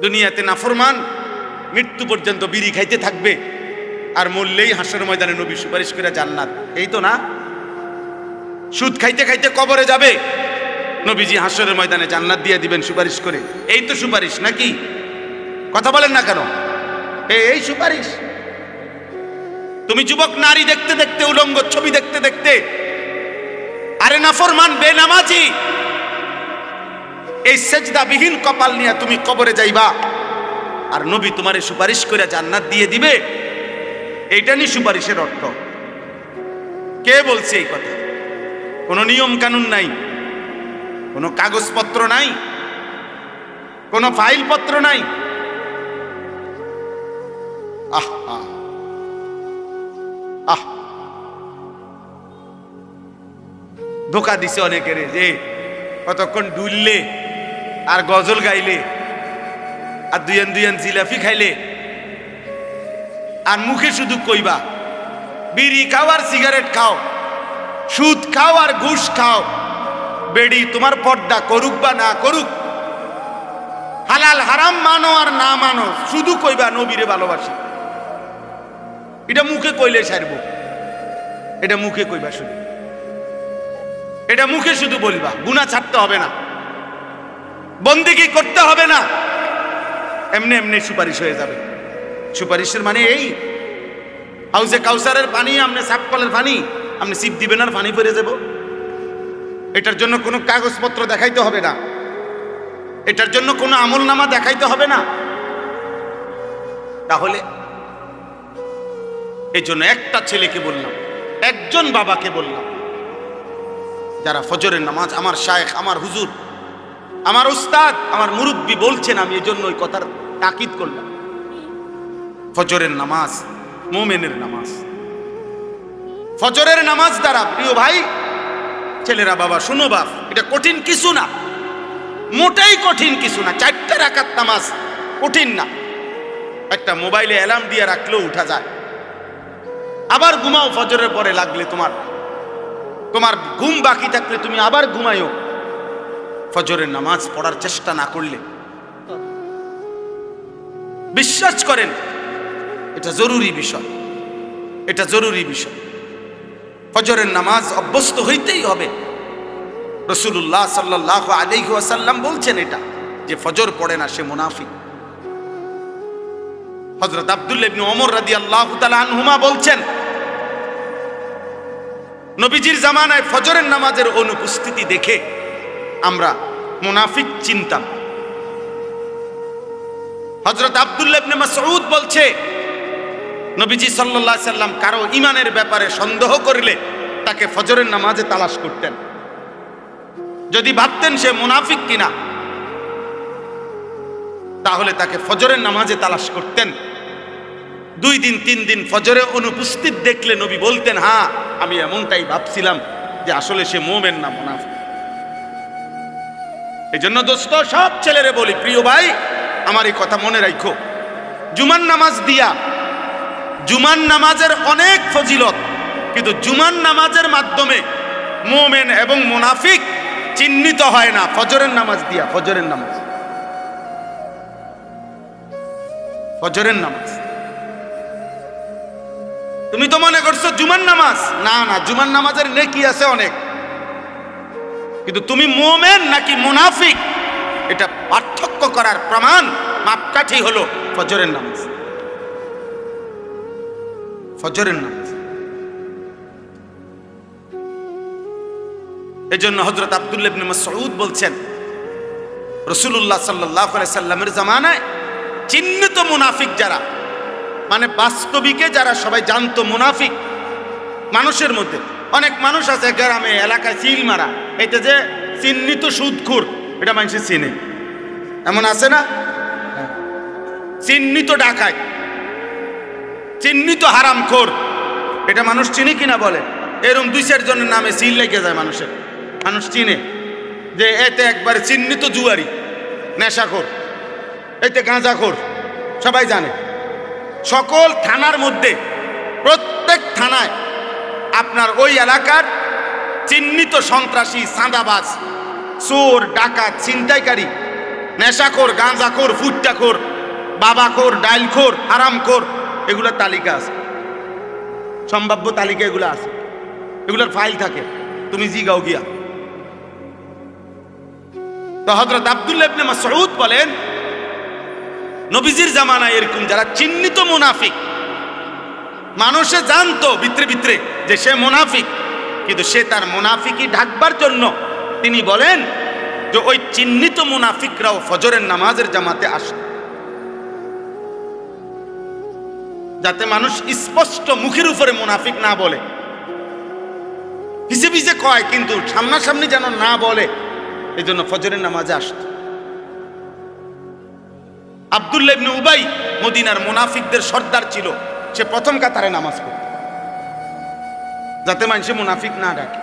দুনিয়াতে নাফরমান মৃত্যু পর্যন্ত বিড়ি খাইতে থাকবে, আর মরলেই হাসরের ময়দানে নবী সুপারিশ করে জান্নাত, এই তো না? সুদ খাইতে খাইতে কবরে যাবে, নবীজি হাসরের ময়দানে জান্নাত দিয়ে দিবেন সুপারিশ করে, এই তো সুপারিশ নাকি? কথা বলেন না কেন? এই সুপারিশ। তুমি যুবক নারী দেখতে দেখতে, উলঙ্গ ছবি দেখতে দেখতে, আরে নাফরমান বেনামাজি এই সেজদাবিহীন কপাল নিয়ে তুমি কবরে যাইবা, আর নবী তোমারে সুপারিশ করে জান্নাত দিয়ে দিবে, এইটা নিয়ে সুপারিশের অর্থ। কে বলছে এই কথা? কোনো নিয়ম কানুন নাই, কোনো কাগজপত্র নাই, কোনো ফাইলপত্র নাই। আহ আহ আহ, ধোকা দিছে অনেকের, যে কতক্ষণ ডুললে আর গজল গাইলে আর দুইয়ান দুইয়ান জিলাপি খাইলে আর মুখে শুধু কইবা বিড়ি খাও আর সিগারেট খাও, সুদ খাও আর ঘুষ খাও, বেড়ি তোমার পর্দা করুক বা না করুক, হালাল হারাম মানো আর না মানো, শুধু কইবা নবীরে ভালোবাসি। এটা মুখে কইলে সারব, এটা মুখে কইবা শুধু, এটা মুখে শুধু বলবা, গুনাহ ছাড়তে হবে না, বন্দেগী করতে হবে না, এমনি এমনি সুপারিশ হয়ে যাবে। সুপারিশের মানে এই হাউজে কাউসারের পানি, আপনি সাপকলের পানি আপনি সিপ দিবেন আর পানি পড়ে যাব। এটার জন্য কোনো কাগজপত্র দেখাইতে হবে না, এটার জন্য কোনো আমলনামা দেখাইতে হবে না। তাহলে এই জন্য একটা ছেলেকে বললাম, একজন বাবাকে বললাম, যারা ফজরের নামাজ, আমার শায়েখ, আমার হুজুর, আমার উস্তাদ, আমার মুরব্বী বলছেন, আমি এই জন্য ওই কথার তাকিদ করলাম। ফজরের নামাজ মুমিনের নামাজ, ফজরের নামাজ দ্বারা, প্রিয় ভাই ছেলেরা, বাবা শুনো বাপ, এটা কঠিন কিছু না, মোটেই কঠিন কিছু না। 4টা রাকাত নামাজ কঠিন না, একটা মোবাইলে অ্যালার্ম দিয়ে রাখলেও উঠা যায়। আবার ঘুমাও, ফজরের পরে লাগলে তোমার ঘুম বাকি থাকলে তুমি আবার ঘুমাইও। ফজরের নামাজ পড়ার চেষ্টা না করলে, বিশ্বাস করেন এটা জরুরি বিষয়, এটা জরুরি বিষয়। ফজরের নামাজ অভ্যস্ত হইতেই হবে। রাসূলুল্লাহ সাল্লাল্লাহু আলাইহি ওয়াসাল্লাম বলছেন এটা, যে ফজর পড়ে না সে মুনাফিক। হযরত আব্দুল্লাহ ইবনে ওমর রাদিয়াল্লাহু তাআলা আনহুমা বলছেন, নবীজির জামানায় ফজরের নামাজের অনুপস্থিতি দেখে আমরা মুনাফিক চিনতাম। হযরত আব্দুল্লাহ ইবনে মাসউদ বলছে, নবীজি সাল্লাল্লাহু আলাইহি সাল্লাম কারো ঈমানের ব্যাপারে সন্দেহ করলে তাকে ফজরের নামাজে তালাশ করতেন। যদি ভাবতেন সে মুনাফিক কিনা, তাহলে তাকে ফজরের নামাজে তালাশ করতেন। 2 দিন 3 দিন ফজরে অনুপস্থিত দেখলে নবী বলতেন, হ্যাঁ আমি এমনটাই ভাবছিলাম যে আসলে সে মুমিন না মুনাফিক। এই জন্য দোস্ত, সব ছেলেরে বলি, প্রিয় ভাই আমার এই কথা মনে রাখো, জুমার নামাজ দিয়া, জুমার নামাজের অনেক ফজিলত, কিন্তু জুমার নামাজের মাধ্যমে মুমিন এবং মুনাফিক চিহ্নিত হয় না ফজরের নামাজ দিয়া। ফজরের নামাজ, ফজরের নামাজ, তুমি তো মনে করছো জুমার নামাজ, না না, জুমার নামাজের নেকি আছে অনেক, কিন্তু তুমি মুমিন নাকি মুনাফিক এটা পার্থক্য করার প্রমাণ, মাপকাঠি হলো ফজরের নামাজ। ফজরের নামাজ। এজন্য হযরত আব্দুল্লাহ ইবনে মাসউদ বলছেন, রাসূলুল্লাহ সাল্লাল্লাহু আলাইহি সাল্লামের জামানায় চিহ্নিত মুনাফিক যারা, মানে বাস্তবিকে যারা সবাই জানতো মুনাফিক, মানুষের মধ্যে অনেক মানুষ আছে গ্রামে এলাকায় সিল মারা, এটা যে চিহ্নিত সুদখোর, এটা মানুষ চিনে, এমন আছে না? চিহ্নিত ডাকাত, চিহ্নিত হারামখোর, এটা মানুষ চিনে কিনা বলে? এরকম 2-4 জনের নামে সিল লেগে যায় মানুষের, মানুষ চিনে যে এতে একবার চিহ্নিত জুয়ারি, নেশাখোর, এতে গাঁজাখোর, সবাই জানে। সকল থানার মধ্যে, প্রত্যেক থানায় আপনার ওই এলাকার চিহ্নিত সন্ত্রাসী, চাঁদাবাজ, চোর, ডাকাত, ছিনতাইকারী, নেশাখোর, গাঁজাখোর, ফুট্টাখোর, বাবাখোর, ডাইলখোর, হারামখোর, এগুলোর তালিকা আছে, সম্ভাব্য তালিকা এগুলো আছে, এগুলোর ফাইল থাকে, তুমি জিগাও গিয়া। তো হযরত আব্দুল্লাহ ইবনে মাসউদ বলেন, নবীজির জামানায় এরকম যারা চিহ্নিত মুনাফিক, মানুষে জানতো ভিতরে ভিতরে যে সে মুনাফিক, কিন্তু সে তার মুনাফিকি ঢাকবার জন্য তিনি বলেন যে ওই চিহ্নিত মুনাফিকরাও ফজরের নামাজের জামাতে আসে, যাতে মানুষ স্পষ্ট মুখের উপরে মুনাফিক না বলে, পিছে পিছে কয় কিন্তু সামনাসামনি যেন না বলে, এই জন্য ফজরের নামাজে আসত। আব্দুল্লাহ ইবনে উবাই মদিনার মুনাফিকদের সর্দার ছিল, সে প্রথম কাতারে নামাজ পড়ত যাতে মানুষে মুনাফিক না ডাকে।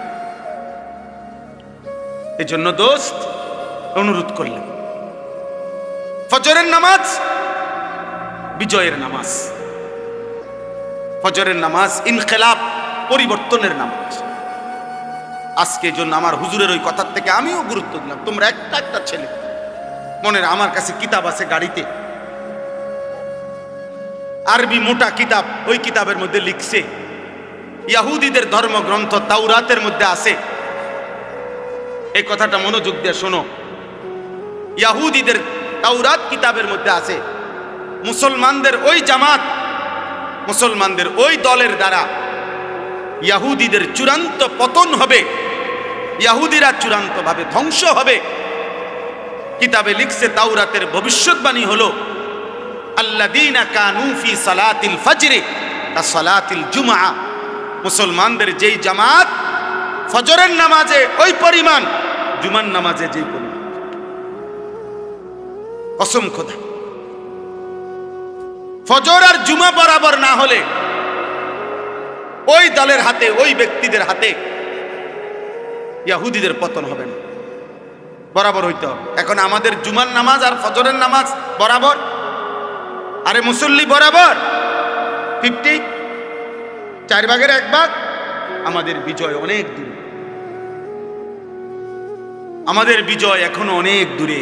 এই জন্য দোস্ত অনুরোধ করলেন, ফজরের নামাজ বিজয়ের নামাজ, ফজরের নামাজ ইনকিলাব, পরিবর্তনের নামাজ। আজকে জন্য আমার হুজুরের ওই কথার থেকে আমিও গুরুত্ব দিলাম। তোমরা একটা একটা ছেলে, মনের আমার কাছে কিতাব আছে গাড়িতে, আরবি মোটা কিতাব, ওই কিতাবের মধ্যে লিখছে ইহুদিদের ধর্মগ্রন্থ তাওরাতের মধ্যে আছে, এই কথাটা মনোযোগ দিয়ে শোনো, ইহুদিদের তাওরাত কিতাবের মধ্যে আছে মুসলমানদের ওই জামাত, মুসলমানদের ওই দলের দ্বারা ইহুদিদের চূড়ান্ত পতন হবে, ইহুদিরা চূড়ান্ত ভাবে ধ্বংস হবে। কিতাবে লিখছে তাওরাতের ভবিষ্যৎবাণী হলো আল্লাযীনা কানু ফি সালাতিল ফজর কাসালাতিল জুমআ, মুসলমানদের যেই জামাত ফজরের নামাজে ওই পরিমাণ, জুমার নামাজে যেই পরিমাণ। কসম খোদা, ফজর আর জুমা বরাবর না হলে ওই দলের হাতে, ওই ব্যক্তিদের হাতে ইহুদিদের পতন হবে না, বরাবর হইতে হবে। এখন আমাদের জুমার নামাজ আর ফজরের নামাজ বরাবর, আরে মুসল্লি বরাবর 50, 4 ভাগের 1 ভাগ। আমাদের বিজয় অনেক দূরে, আমাদের বিজয় এখনো অনেক দূরে,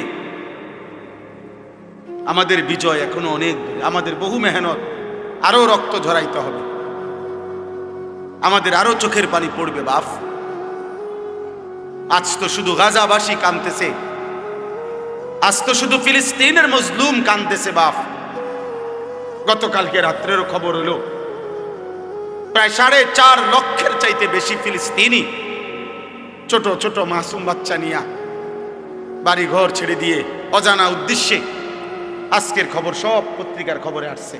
আমাদের বিজয় এখনো অনেক দূরে। আমাদের বহু মেহনত, আরো রক্ত ঝরাইতে হবে, আমাদের আরো চোখের পানি পড়বে বাপ। আজ তো শুধু গাজাবাসী কাঁদতেছে, আজ তো শুধু ফিলিস্তিনের মজলুম কাঁদতেছে বাপ। গতকালকে রাত্রেরও খবর হলো প্রায় 4.5 লক্ষের চাইতে বেশি ফিলিস্তিনি ছোট ছোট মাসুম বাচ্চা নিয়ে বাড়ি ঘর ছেড়ে দিয়ে অজানা উদ্দেশ্যে, আজকের খবর সব পত্রিকার খবরে আসছে,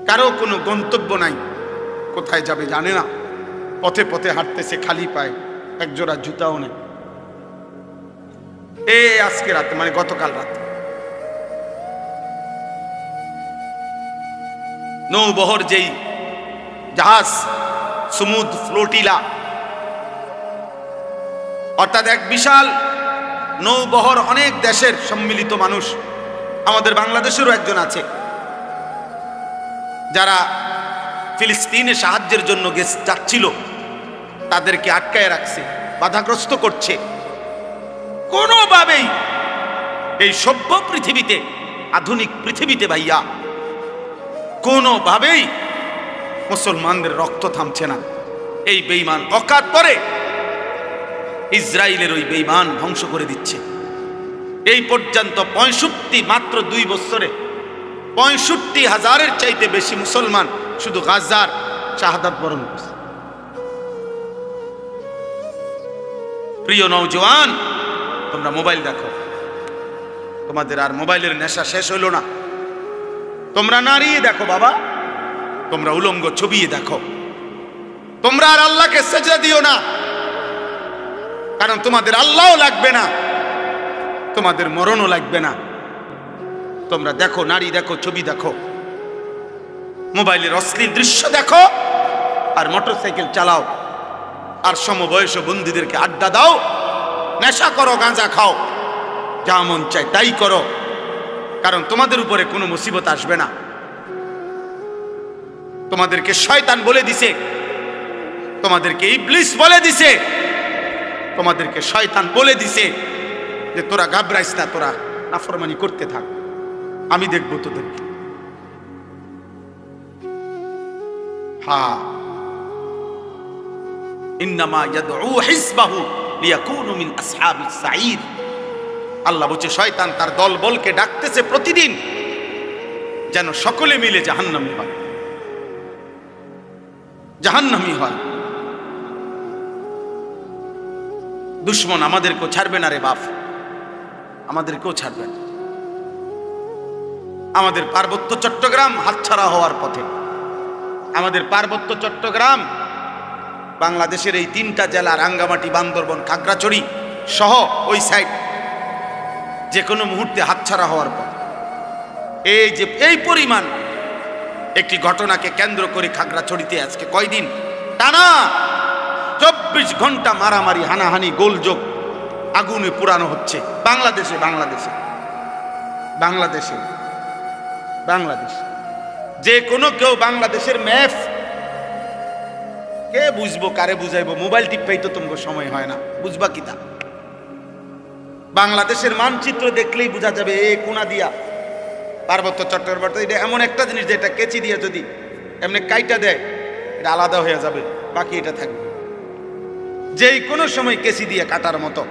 কারো কোনো গন্তব্য নাই, কোথায় যাবে জানে না, পথে পথে হাঁটতেছে খালি পায়ে, একজোড়া জুতাও নেই। আজকে রাতে মানে গতকাল রাতে নৌবহর যেই জাহাজ সমুদ ফ্লোটিলা, অর্থাৎ এক বিশাল নৌবহর, অনেক দেশের সম্মিলিত মানুষ, আমাদের বাংলাদেশেরও একজন আছে, যারা ফিলিস্তিনে সাহায্যের জন্য যাচ্ছিল, তাদেরকে আটকায় রাখছে, বাধাগ্রস্ত করছে। কোনোভাবেই এই সভ্য পৃথিবীতে, আধুনিক পৃথিবীতে ভাইয়া, কোনোভাবেই মুসলমানদের রক্ত থামছে না। এই বেঈমান অকাতরে ইসরায়েলের ওই বেঈমান ধ্বংস করে দিচ্ছে। এই পর্যন্ত 65, মাত্র 2 বছরে 65,000-এর চাইতে বেশি মুসলমান শুধু গাজার শাহাদাত বরণ করছে। প্রিয় নওজওয়ান, তোমরা মোবাইল দেখো, তোমাদের আর মোবাইলের নেশা শেষ হইল না। তোমরা নারী দেখো বাবা, তোমরা উলঙ্গ ছবি দেখো, তোমরা আর আল্লাহকে সেজদা দিও না, কারণ তোমাদের আল্লাহও লাগবে না, তোমাদের মরণও লাগবে না। তোমরা দেখো, নারী দেখো, ছবি দেখো, মোবাইলের অশ্লীল দৃশ্য দেখো, আর মোটরসাইকেল চালাও, আর সমবয়স বন্ধুদেরকে আড্ডা দাও, নেশা করো, গাঁজা খাও, যা মন চায় তাই করো, কারণ তোমাদের উপরে কোনো মুসিবত আসবে না। তোমাদেরকে শয়তান বলে দিছে, তোমাদেরকে ইবলিস বলে দিছে, তোমাদেরকে শয়তান বলে দিছে যে তোরা ঘাবড়াইস না, তোরা নাফরমানি করতে থাক, আমি দেখবো তোদেরকে। হ্যাঁ, ইন্নামা ইয়াদউ হিজবাহু লিয়াকুনু মিন আসহাবিস সাঈর। আল্লাহ বলছে শয়তান তার দলবলকে ডাকতেছে প্রতিদিন যেন সকলে মিলে জাহান্নামী হয়, জাহান্নামী হয়। দুশ্মন আমাদেরকেও ছাড়বে না রে বাপ, আমাদেরকেও ছাড়বে না। আমাদের পার্বত্য চট্টগ্রাম হাতছাড়া হওয়ার পথে। আমাদের পার্বত্য চট্টগ্রাম বাংলাদেশের এই 3টা জেলা রাঙ্গামাটি, বান্দরবন, খাগড়াছড়ি সহ ওই সাইড যে কোনো মুহূর্তে হাতছাড়া হওয়ার পথে। এই যে এই পরিমাণ একটি ঘটনাকে কেন্দ্র করে খাগড়াছড়িতে আজকে কয়দিন টানা 24 ঘন্টা মারামারি, হানাহানি, গোলযোগ, আগুনে পুরানো হচ্ছে বাংলাদেশে। বাংলাদেশ যে কোনো কেউ বাংলাদেশের ম্যাপ কে বুঝবো, কারে বুঝাইবো? মোবাইল টিপাই তো তোমার সময় হয় না, বুঝবা কিতা? বাংলাদেশের মানচিত্র দেখলেই বোঝা যাবে এই কোনা দিয়া পার্বত্য চট্টগ্রাম। এটা এমন একটা জিনিস যেটা কেচি দিয়ে যদি এমনি কাইটা দেয় এটা আলাদা হয়ে যাবে, বাকি এটা থাকবে। যেই কোনো সময় কেচি দিয়ে কাটার মতো।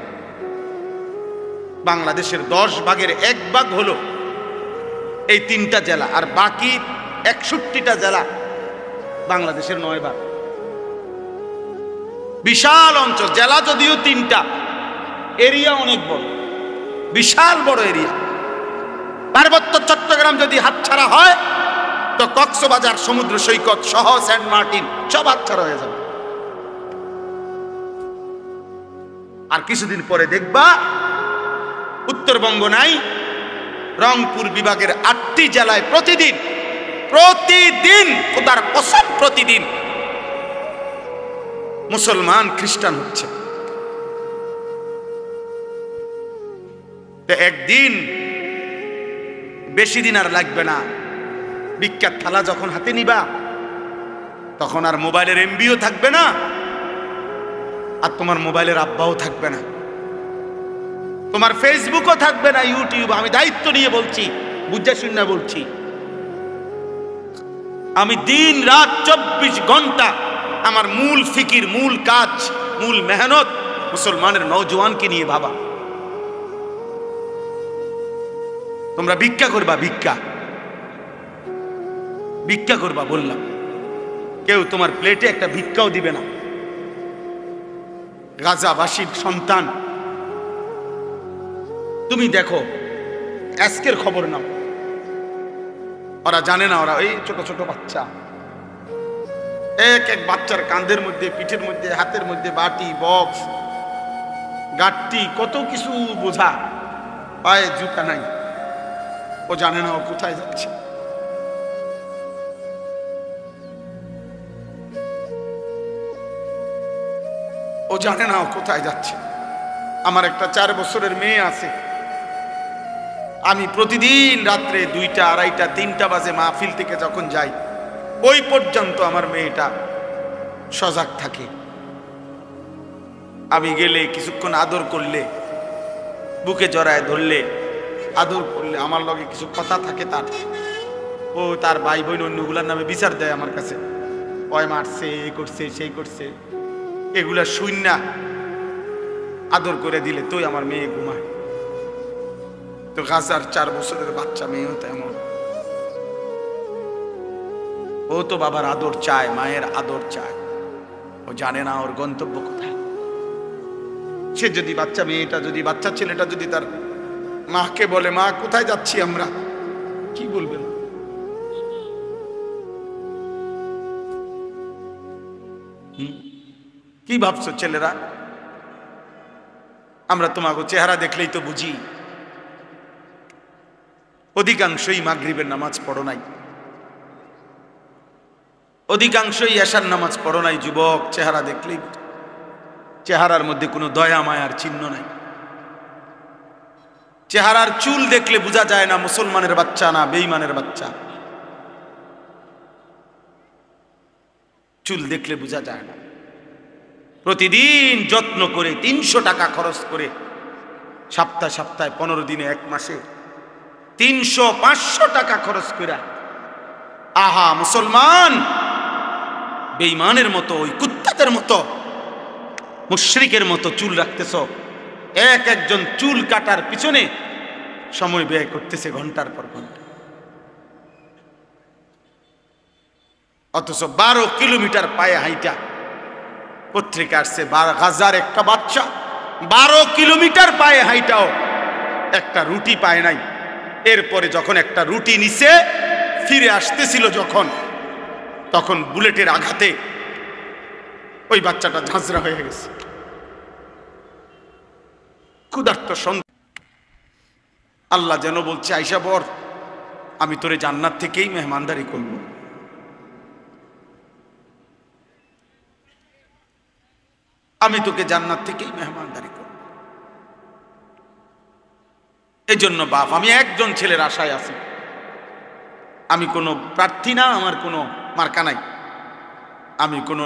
বাংলাদেশের 10 ভাগের 1 ভাগ হলো এই 3টা জেলা, আর বাকি 61টা জেলা বাংলাদেশের 9 ভাগ। বিশাল অঞ্চল। জেলা যদিও 3টা, এরিয়া অনেক বড়, বিশাল বড় এরিয়া। পার্বত্য চট্টগ্রাম যদি হাতছাড়া হয় তো কক্সবাজার সমুদ্র সৈকত সহ সেন্ট মার্টিন সব হাতছাড়া হয়ে যাবে। আর কিছুদিন পরে দেখবা উত্তরবঙ্গ নাই, রংপুর বিভাগের 8টি জেলায় প্রতিদিন খোদার কসম প্রতিদিন মুসলমান খ্রিস্টান হচ্ছে। একদিন, বেশি দিন আর লাগবে না, বিখ্যাত থালা যখন হাতে নিবা তখন আর মোবাইলের এমবিও থাকবে না, আর তোমার মোবাইলের আব্বাও থাকবে না, তোমার ফেসবুকও থাকবে না, ইউটিউব। আমি দায়িত্ব নিয়ে বলছি, বুঝা শুনে বলছি। আমি দিন রাত 24 ঘন্টা আমার মূল ফিকির, মূল কাজ, মূল মেহনত মুসলমানের নওজোয়ানকে নিয়ে ভাবা। তোমরা ভিক্ষা করবা, ভিক্ষা করবা বললাম। কেউ তোমার প্লেটে একটা ভিক্ষাও দিবে না। গাজাবাসীর সন্তান, তুমি দেখো আজকের খবর নাও, ওরা জানে না, ওরা এই ছোট ছোট বাচ্চা, এক এক বাচ্চার কাঁধের মধ্যে, পিঠের মধ্যে, হাতের মধ্যে বাটি, বক্স, গাঁটটি, কত কিছু বোঝা, পায়ে জুতা নাই। ও জানে না ও কোথায় যাচ্ছে। ও জানে না ও কোথায় যাচ্ছে। আমার একটা 4 বছরের মেয়ে আছে। আমি প্রতিদিন রাত্রে 2টা, 2:30, 3টা বাজে মাহফিল থেকে যখন যাই, ওই পর্যন্ত আমার মেয়েটা সজাগ থাকে। আমি গেলে কিছুক্ষণ আদর করলে, বুকে জড়ায় ধরলে, আদর করলে আমার লগে কিছু কথা থাকে তার। ও তার ভাই বোন অন্যগুলার নামে বিচার দেয় আমার কাছে, ওই মারছে, এই করছে, সেই করছে। এগুলা শূন্য আদর করে দিলে তুই আমার মেয়ে ঘুমায়। তো গাজার 4 বছরের বাচ্চা মেয়েও তেমন। ও তো বাবার আদর চায়, মায়ের আদর চায়। ও জানে না ওর গন্তব্য কোথায়। সে যদি বাচ্চা মেয়েটা, যদি বাচ্চা ছেলেটা যদি তার মাকে বলে, মা কোথায় যাচ্ছি আমরা, কি বলবেন? কি ভাবছো ছেলেরা? আমরা তোমাকে চেহারা দেখলেই তো বুঝি। অধিকাংশই মাগরিবের নামাজ পড়ো নাই, অধিকাংশই এশার নামাজ পড়ো নাই। যুবক, চেহারা দেখলেই, চেহারার মধ্যে কোনো দয়া মায়ার চিহ্ন নাই। চেহারার চুল দেখলে বোঝা যায় না মুসলমানের বাচ্চা না বেঈমানের বাচ্চা। চুল দেখলে বোঝা যায় না। প্রতিদিন যত্ন করে 300 টাকা খরচ করে, সপ্তাহে 15 দিনে, 1 মাসে 300-500 টাকা খরচ করে, আহা মুসলমান বেঈমানের মতো, ওই কুত্তাদের মতো, মুশরিকের মতো চুল রাখতেছ। একজন চুল কাটার পিছনে সময় ব্যয় করতেছে ঘন্টার পর ঘন্টা। অথচ 12 কিলোমিটার পায়ে হাইটা। পত্রিকা আসছে গাজার একটা বাচ্চা 12 কিলোমিটার পায়ে হাইটাও একটা রুটি পায় নাই। এরপরে যখন একটা রুটি নিচে ফিরে আসতেছিল তখন বুলেটের আঘাতে ওই বাচ্চাটা ঝাঁঝরা হয়ে গেছে। ক্ষুধার্ত সন্তান। আল্লাহ যেন বলছে, আয়েশা বর, আমি তোরে জান্নাত থেকেই মেহমানদারি করব। আমি তোকে জান্নাত থেকেই মেহমানদারি করব। এই জন্য বাপ, আমি একজন ছেলের আশায় আছি। আমি কোনো প্রার্থী না, আমার কোনো মার্কা নাই, আমি কোনো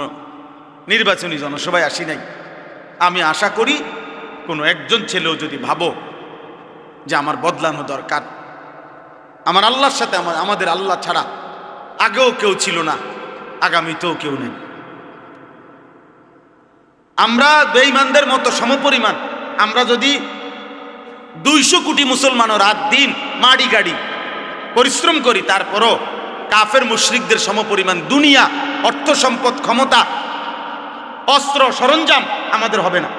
নির্বাচনী জনসভায় আসি নাই। আমি আশা করি কোনো একজন ছেলেও যদি ভাবো যে আমার বদলানো দরকার, আমার আল্লাহর সাথে আমাদের আল্লাহ ছাড়া আগেও কেউ ছিল না, আগামীতেও কেউ নেই। আমরা বেঈমানদের মতো সমপরিমাণ, আমরা যদি 200 কোটি মুসলমানও রাত দিন মাড়ি গাড়ি পরিশ্রম করি, তারপরও কাফের মুশরিকদের সমপরিমাণ দুনিয়া, অর্থ সম্পদ, ক্ষমতা, অস্ত্র সরঞ্জাম আমাদের হবে না।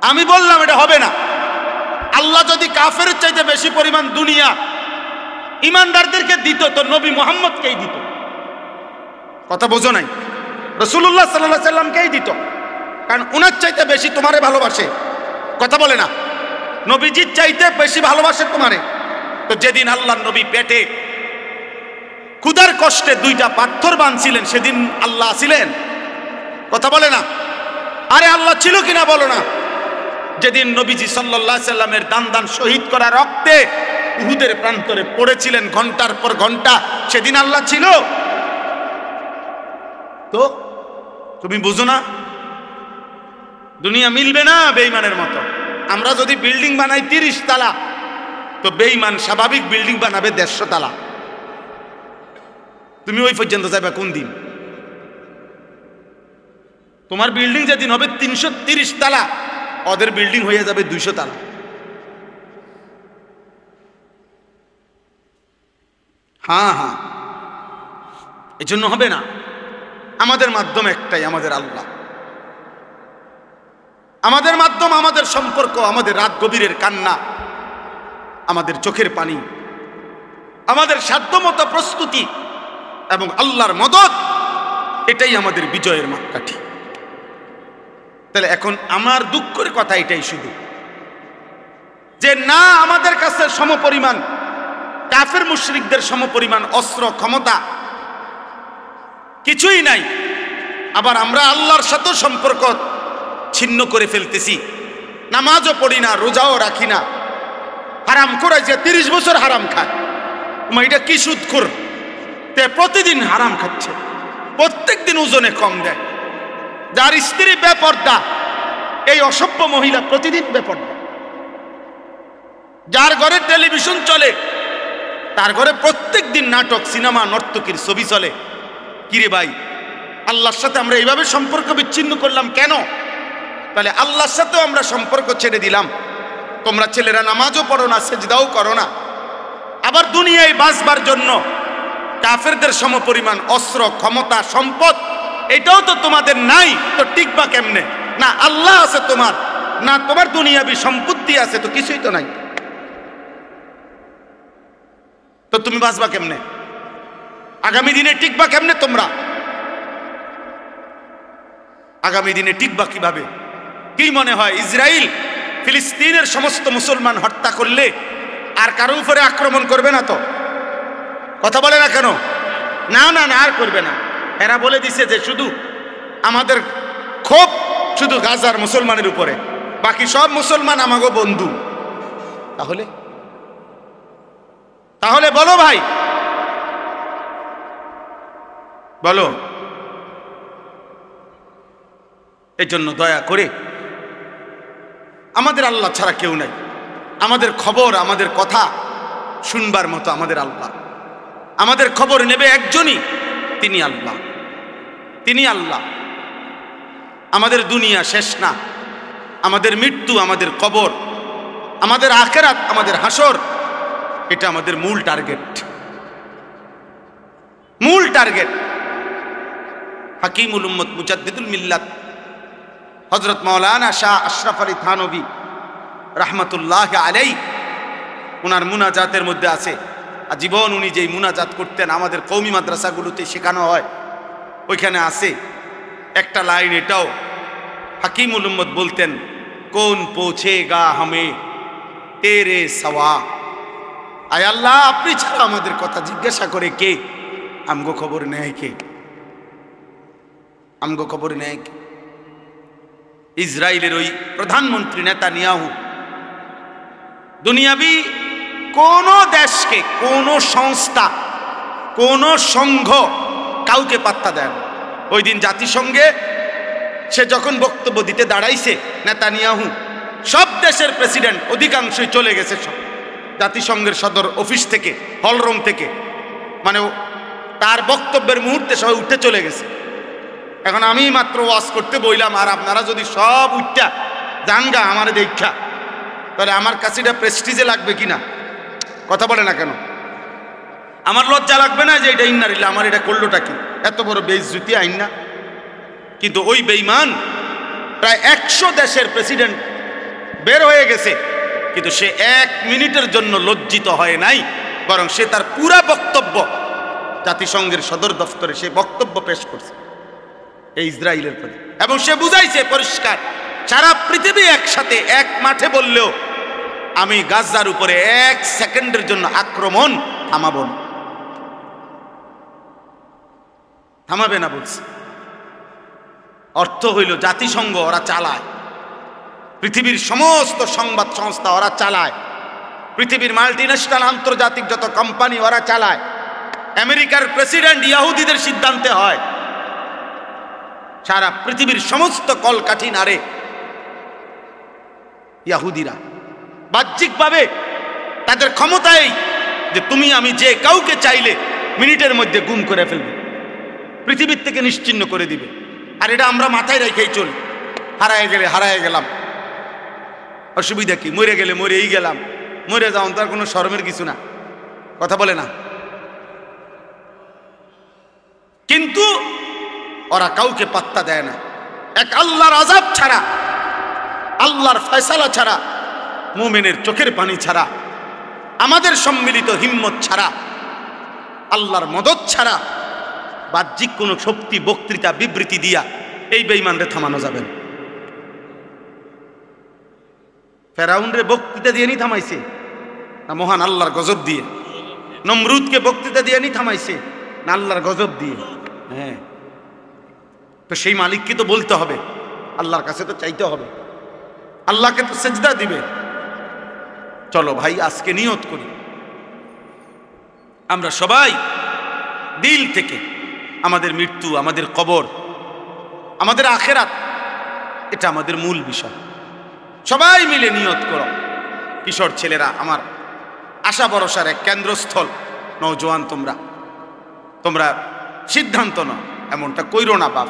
আমি বললাম এটা হবে না। আল্লাহ যদি কাফের চাইতে বেশি পরিমাণ দুনিয়া ইমানদারদেরকে দিত, তো নবী মুহাম্মদকেই দিত। কথা বোঝো নাই? রাসূলুল্লাহ সাল্লাল্লাহু আলাইহি সাল্লামকেই দিত, কারণ উনার চাইতে বেশি তোমারে ভালোবাসে। কথা বলে না? নবীজির চাইতে বেশি ভালোবাসে তোমারে। তো যেদিন আল্লাহর নবী পেটে ক্ষুধার কষ্টে 2টা পাথর বাঁধছিলেন, সেদিন আল্লাহ ছিলেন? কথা বলে না? আরে আল্লাহ ছিল কিনা বলো না? যেদিন নবীজি সাল্লাল্লাহু আলাইহি সাল্লামের দান শহীদ করা রক্তে উহুদের প্রান্তরে পড়েছিলেন ঘন্টার পর ঘন্টা, সেদিন আল্লাহ ছিল? তো তুমি বুঝো না, দুনিয়া মিলবে না বেঈমানের মতো। আমরা যদি বিল্ডিং বানাই 30 তলা, তো বেঈমান স্বাভাবিক বিল্ডিং বানাবে 150 তলা। তুমি ওই পর্যন্ত যাবে কোন দিন? তোমার বিল্ডিং যেদিন হবে 330 তলা, ওদের বিল্ডিং হয়ে যাবে 200 তলা। হ্যাঁ, এই জন্য হবে না। আমাদের মাধ্যম একটাই, আমাদের আল্লাহ। আমাদের মাধ্যম, আমাদের সম্পর্ক, আমাদের রাত গভীরের কান্না, আমাদের চোখের পানি, আমাদের সাধ্যমতো প্রস্তুতি এবং আল্লাহর মদদ, এটাই আমাদের বিজয়ের মাপকাঠি। তাহলে এখন আমার দুঃখের কথা এটাই শুধু, যে না আমাদের কাছে সমপরিমাণ কাফের মুশরিকদের সমপরিমাণ অস্ত্র ক্ষমতা কিছুই নাই। আবার আমরা আল্লাহর সাথে সম্পর্ক ছিন্ন করে ফেলতেছি। নামাজও পড়ি না, রোজাও রাখি না, হারাম করে যে 30 বছর হারাম খায়। এটা কি সুদখোর? প্রতিদিন হারাম খাচ্ছে, প্রত্যেক দিন ওজনে কম দেয়। যার স্ত্রী বেপর্দা, এই অসভ্য মহিলা প্রতিদিন বেপর্দা। যার ঘরে টেলিভিশন চলে, তার ঘরে প্রত্যেক দিন নাটক, সিনেমা, নর্তকীর ছবি চলে। কিরে ভাই, আল্লাহর সাথে আমরা এইভাবে সম্পর্ক বিচ্ছিন্ন করলাম কেন? তাহলে আল্লাহর সাথেও আমরা সম্পর্ক ছেড়ে দিলাম। তোমরা ছেলেরা নামাজও পড়ো না, সেজদাও করো না, আবার দুনিয়ায় বাঁচবার জন্য কাফেরদের সমপরিমাণ অস্ত্র ক্ষমতা সম্পদ এটাও তো তোমাদের নাই। তো টিকবা কেমনে? না আল্লাহ আছে তোমার, না তোমার দুনিয়াবি সম্পত্তি আছে, তো কিছুই তো নাই। তো তুমি বাঁচবা কেমনে? আগামী দিনে টিকবা কেমনে? তোমরা আগামী দিনে টিকবা কিভাবে? কি মনে হয় ইসরায়েল ফিলিস্তিনের সমস্ত মুসলমান হত্যা করলে আর কারো উপরে আক্রমণ করবে না? তো কথা বলে না কেন? না না না, আর করবে না। এরা বলে দিছে যে শুধু আমাদের ক্ষোভ শুধু গাজার মুসলমানের উপরে, বাকি সব মুসলমান আমাগো বন্ধু। তাহলে বলো ভাই, বলো। এই জন্য দয়া করে, আমাদের আল্লাহ ছাড়া কেউ নাই। আমাদের খবর, আমাদের কথা শুনবার মতো আমাদের আল্লাহ। আমাদের খবর নেবে একজনই, তিনি আল্লাহ। তিনি আল্লাহ। আমাদের দুনিয়া শেষ না, আমাদের মৃত্যু, আমাদের কবর, আমাদের আখিরাত, আমাদের হাসর, এটা আমাদের মূল টার্গেট। মূল টার্গেট। হাকিমুল উম্মত মুজাদ্দিদুল মিল্লাত হযরত মাওলানা শাহ আশরাফ আলী থানভী রাহমাতুল্লাহ আলাইহি ওনার মুনাজাতের মধ্যে আছে, আজীবন উনি যেই মুনাজাত করতেন আমাদের কওমি মাদ্রাসাগুলোতে শেখানো হয়, ওইখানে আছে একটা লাইন এটাও। হাকিমুল উম্মত বলতেন, কোন পৌঁছেগা হামে তেরে সওয়া, আয় আল্লাহ আপনি ছাড়া আমাদের কথা জিজ্ঞাসা করে কে, আমগো খবর নেয় কে, আমগো খবর নেয় কে। ইসরায়েলের ওই প্রধানমন্ত্রী নেতানিয়াহু দুনিয়াবি কোন দেশকে, কোন সংস্থা, কোন সংঘ কাউকে পাত্তা দেন। ওই দিন জাতিসংঘে সে যখন বক্তব্য দিতে দাঁড়াইছে নেতানিয়াহু, সব দেশের প্রেসিডেন্ট অধিকাংশই চলে গেছে সব জাতিসংঘের সদর অফিস থেকে, হলরুম থেকে, মানে তার বক্তব্যের মুহূর্তে সবাই উঠে চলে গেছে। এখন আমি মাত্র ওয়াজ করতে বইলাম, আর আপনারা যদি সব উঠটা জানগা আমার দেখা, তাহলে আমার কাছে এটা প্রেস্টিজে লাগবে কিনা? কথা বলে না কেন? আমার লজ্জা লাগবে না যে এটা ইন্নারিল্লাহ, আমার এটা করলোটা কি? এত বড় বেইজ্জতি আইন না? কিন্তু ওই বেঈমান প্রায় 100 দেশের প্রেসিডেন্ট বের হয়ে গেছে, কিন্তু সে 1 মিনিটের জন্য লজ্জিত হয় নাই, বরং সে তার পুরা বক্তব্য জাতিসংঘের সদর দফতরে সে বক্তব্য পেশ করছে এই ইসরায়েলের প্রতি, এবং সে বুঝাইছে পরিষ্কার, সারা পৃথিবী একসাথে এক মাঠে বললেও আমি গাজার উপরে 1 সেকেন্ডের জন্য আক্রমণ থামাবো না, থামাবে না বলছে। অর্থ হইল জাতিসংঘ ওরা চালায়, পৃথিবীর সমস্ত সংবাদ সংস্থা ওরা চালায়, পৃথিবীর মাল্টিন্যাশনাল আন্তর্জাতিক যত কোম্পানি ওরা চালায়, আমেরিকার প্রেসিডেন্ট ইহুদিদের সিদ্ধান্তে হয়, সারা পৃথিবীর সমস্ত কলকাঠি নাড়ে ইহুদিরা। বাহ্যিকভাবে তাদের ক্ষমতাই যে তুমি আমি যে কাউকে চাইলে মিনিটের মধ্যে গুম করে ফেলবে, পৃথিবীর থেকে নিশ্চিহ্ন করে দিবে। আর এটা আমরা মাথায় রেখেই চলি, হারায় গেলে হারায় গেলাম, অসুবিধা কি, মরে গেলে মরেই গেলাম, মরে যাওন তার কোনো শরমের কিছু না, কথা বলে না। কিন্তু ওরা কাউকে পাত্তা দেয় না। এক আল্লাহর আযাব ছাড়া, আল্লাহর ফয়সালা ছাড়া, মুমিনের চোখের পানি ছাড়া, আমাদের সম্মিলিত হিম্মত ছাড়া, আল্লাহর মদদ ছাড়া, বাহ্যিক কোন শক্তি, বক্তৃতা, বিবৃতি দিয়া এই বেঈমানরে থামানো যাবে না। ফেরাউনরে বক্তৃতা দিয়ে নি থামাইছে না মহান আল্লাহর গজব দিয়ে? নমরুদকে বক্তৃতা দিয়ে নি থামাইছে না আল্লাহর গজব দিয়ে? হ্যাঁ, তো সেই মালিককে তো বলতে হবে, আল্লাহর কাছে তো চাইতে হবে, আল্লাহকে তো সেজদা দিবে। চলো ভাই আজকে নিয়ত করি, আমরা সবাই দিল থেকে আমাদের মৃত্যু, আমাদের কবর, আমাদের আখেরাত, এটা আমাদের মূল বিষয়। সবাই মিলে নিয়ত করো। কিশোর ছেলেরা, আমার আশা ভরসার এক কেন্দ্রস্থল নওজোয়ান, তোমরা সিদ্ধান্ত নাও, এমনটা কইরো না বাপ,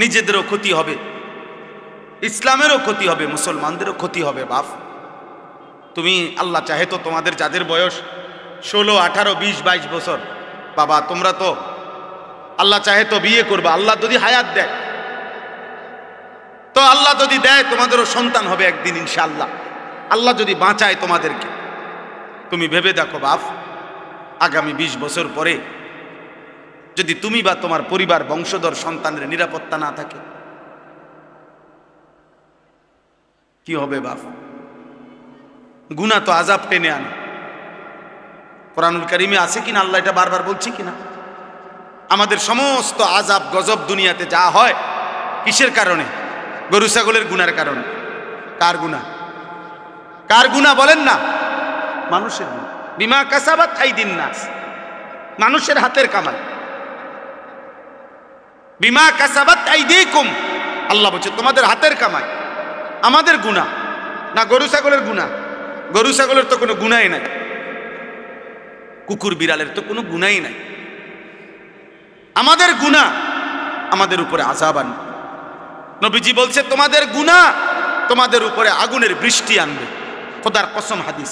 নিজেদেরও ক্ষতি হবে, ইসলামেরও ক্ষতি হবে, মুসলমানদেরও ক্ষতি হবে বাপ। তুমি আল্লাহ চাহে তো তোমাদের যাদের বয়স 16, 18, 20, 22 বছর, বাবা তোমরা তো আল্লাহ চাহে তো বিয়ে করবা, আল্লাহ যদি হায়াত দেয় তো, আল্লাহ যদি দেয় তোমাদেরও সন্তান হবে একদিন ইনশাআল্লাহ, আল্লাহ যদি বাঁচায় তোমাদেরকে। তুমি ভেবে দেখো বাপ, আগামী 20 বছর পরে যদি তুমি বা তোমার পরিবার, বংশধর, সন্তানের নিরাপত্তা না থাকে কি হবে বাপ? গুনাহ তো আযাব টেনে আনে। কোরআনুল কারীমে আছে কিনা, আল্লাহ এটা বারবার বলছি কিনা, আমাদের সমস্ত আযাব গজব দুনিয়াতে যা হয় কিসের কারণে? গরু ছাগলের গুনার কারণে। কার গুনাহ? কার গুনাহ বলেন না? মানুষের। বিমা কাসাবাত আইদিন নাস, মানুষের হাতের কামাই। বিমা কাসাবাত আইদিকুম, আল্লাহ বলছে তোমাদের হাতের কামাই। আমাদের গুনাহ না গরু ছাগলের গুনাহ? গরু ছাগলের তো কোনো গুনাহই নাই, কুকুর বিড়ালের তো কোনো গুনাহই নাই। আমাদের গুনাহ আমাদের উপরে আযাব আনবে। নবীজি বলছে তোমাদের গুনাহ তোমাদের উপরে আগুনের বৃষ্টি আনবে, খোদার কসম হাদিস।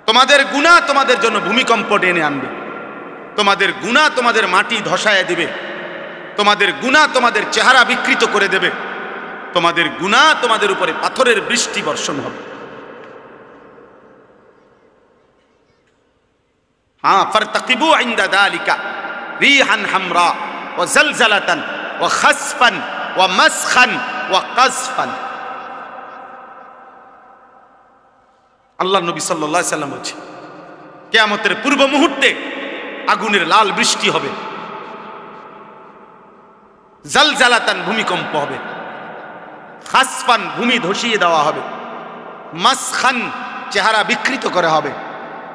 তোমাদের গুনাহ তোমাদের জন্য ভূমিকম্প টেনে আনবে, তোমাদের গুনাহ তোমাদের মাটি ধসায় দিবে, তোমাদের গুনাহ তোমাদের চেহারা বিকৃত করে দেবে, তোমাদের গুনাহ তোমাদের উপরে পাথরের বৃষ্টি বর্ষণ হবে। হ্যাঁ, ফারতাকিবু ইনদা যালিকা রিহান হামরা ওয়া জালজালাতান ওয়া খাসফান ওয়া মাসখান ওয়া কাসফান। আল্লাহর নবী সাল্লাল্লাহু আলাইহি সাল্লাম বলেছেন কিয়ামতের পূর্ব মুহূর্তে আগুনের লাল বৃষ্টি হবে, জালজালাতান ভূমিকম্প হবে, খাসফান ভূমি ধসিয়ে দেওয়া হবে, মাসখান চেহারা বিকৃত করা হবে,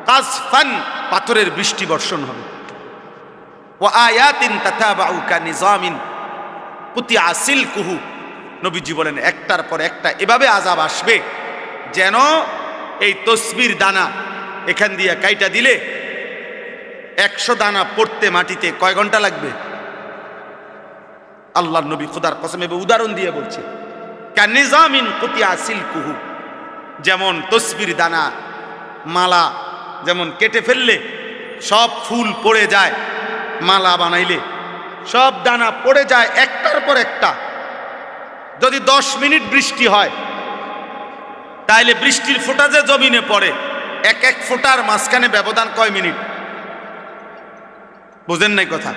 কাসফান পাথরের বৃষ্টি বর্ষণ হবে। ওয়া আয়াতিন তাতাবাউ কানিজামিন কুতিয়া সিলকুহু। নবীজি বলেন একটার পর একটা এভাবে আযাব আসবে যেন এই তসবির দানা এখান দিয়ে কাইটা দিলে 100 দানা পড়তে মাটিতে কয় ঘন্টা লাগবে? আল্লাহর নবী খোদার কসম উদাহরণ দিয়ে বলছে কানিজামিন কুতিয়া সিলকুহু, যেমন তসবির দানা মালা যেমন কেটে ফেললে সব ফুল পড়ে যায়, মালা বানাইলে সব দানা পড়ে যায় একটার পর একটা। যদি 10 মিনিট বৃষ্টি হয় তাহলে বৃষ্টির ফোঁটা যে জমিনে পড়ে এক এক ফোঁটার মাঝখানে ব্যবধান কয় মিনিট? বুঝেন নাই কথা?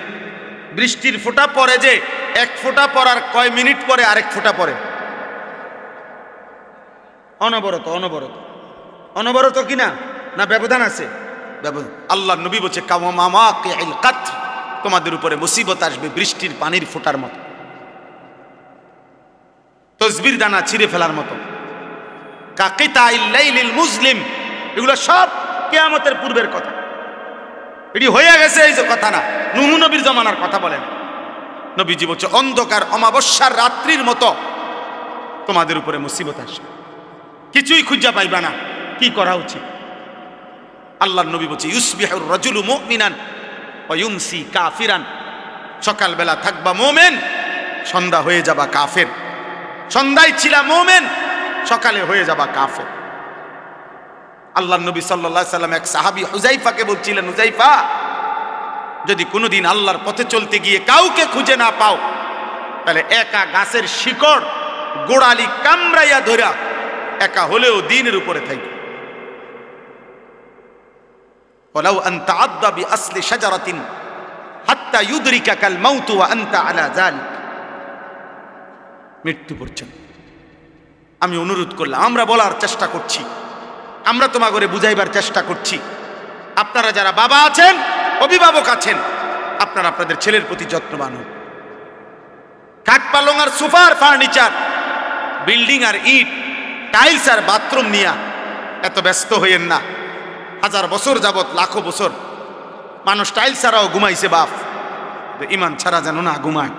বৃষ্টির ফোঁটা পড়ে যে এক ফোঁটা পড়ার কয় মিনিট পরে আরেক ফোঁটা পড়ে? অনবরত অনবরত অনবরত কিনা না ব্যবধান আছে? ব্যবধান। আল্লাহ নবী বলছে কাওয়ামাকিল কাতর, তোমাদের উপরে মুসিবত আসবে বৃষ্টির পানির ফোঁটার মতো, তসবির দানা ছিঁড়ে ফেলার মতো। কাকিতাইল লাইলিল মুজলিম, এগুলো সব কিয়ামতের পূর্বের কথা। এটি হয়ে গেছে এই যে কথা না, নূহ নবীর জমানার কথা বলেন। নবীজি বলছে অন্ধকার অমাবস্যার রাত্রির মতো তোমাদের উপরে মুসিবত আসবে, কিছুই খুঁজে পাইবা না, কি করা উচিত? আল্লাহর নবী বলছে ইউসবিহুর রাজুলু মুমিনান ওয়া ইউমসি কাফিরান, সকালবেলা থাকবা মুমিন, সন্ধ্যা হয়ে যাবা কাফের। সন্ধ্যায় ছিলা মুমিন, সকালে হয়ে যাবা কাফের। আল্লাহর নবী সাল্লাল্লাহু আলাইহি সাল্লাম এক সাহাবী হুযাইফাকে বলছিলেন, হুযাইফা যদি কোনোদিন আল্লাহর পথে চলতে গিয়ে কাউকে খুঁজে না পাও তাহলে একা গাছের শিকড় গোড়ালি কামড়াইয়া ধরা একা হলেও দ্বীনের উপরে থাকবে। ওয়ালাউ আন তাআদ্দা বিআসলি শাজারাতিন হাত্তা ইউদরিকাকাল মাউত ওয়া আনতা আলা যালিক, মৃত্যু পর্যন্ত। আমি অনুরোধ করলাম, আমরা বলার চেষ্টা করছি, আমরা তোমাকে বুঝাইবার চেষ্টা করছি। আপনারা যারা বাবা আছেন, অভিভাবক আছেন, আপনারা আপনাদের ছেলের প্রতি যত্নবান হন। খাট পালং আর সোফার ফার্নিচার, বিল্ডিং আর ইট, টাইলস আর বাথরুম নিয়ে এত ব্যস্ত হইয়েন না। 1000 বছর যাবত, লাখো বছর মানুষ টাইলস ছাড়াও ঘুমাইছে বাপ, ইমান ছাড়া যেন না ঘুমায়।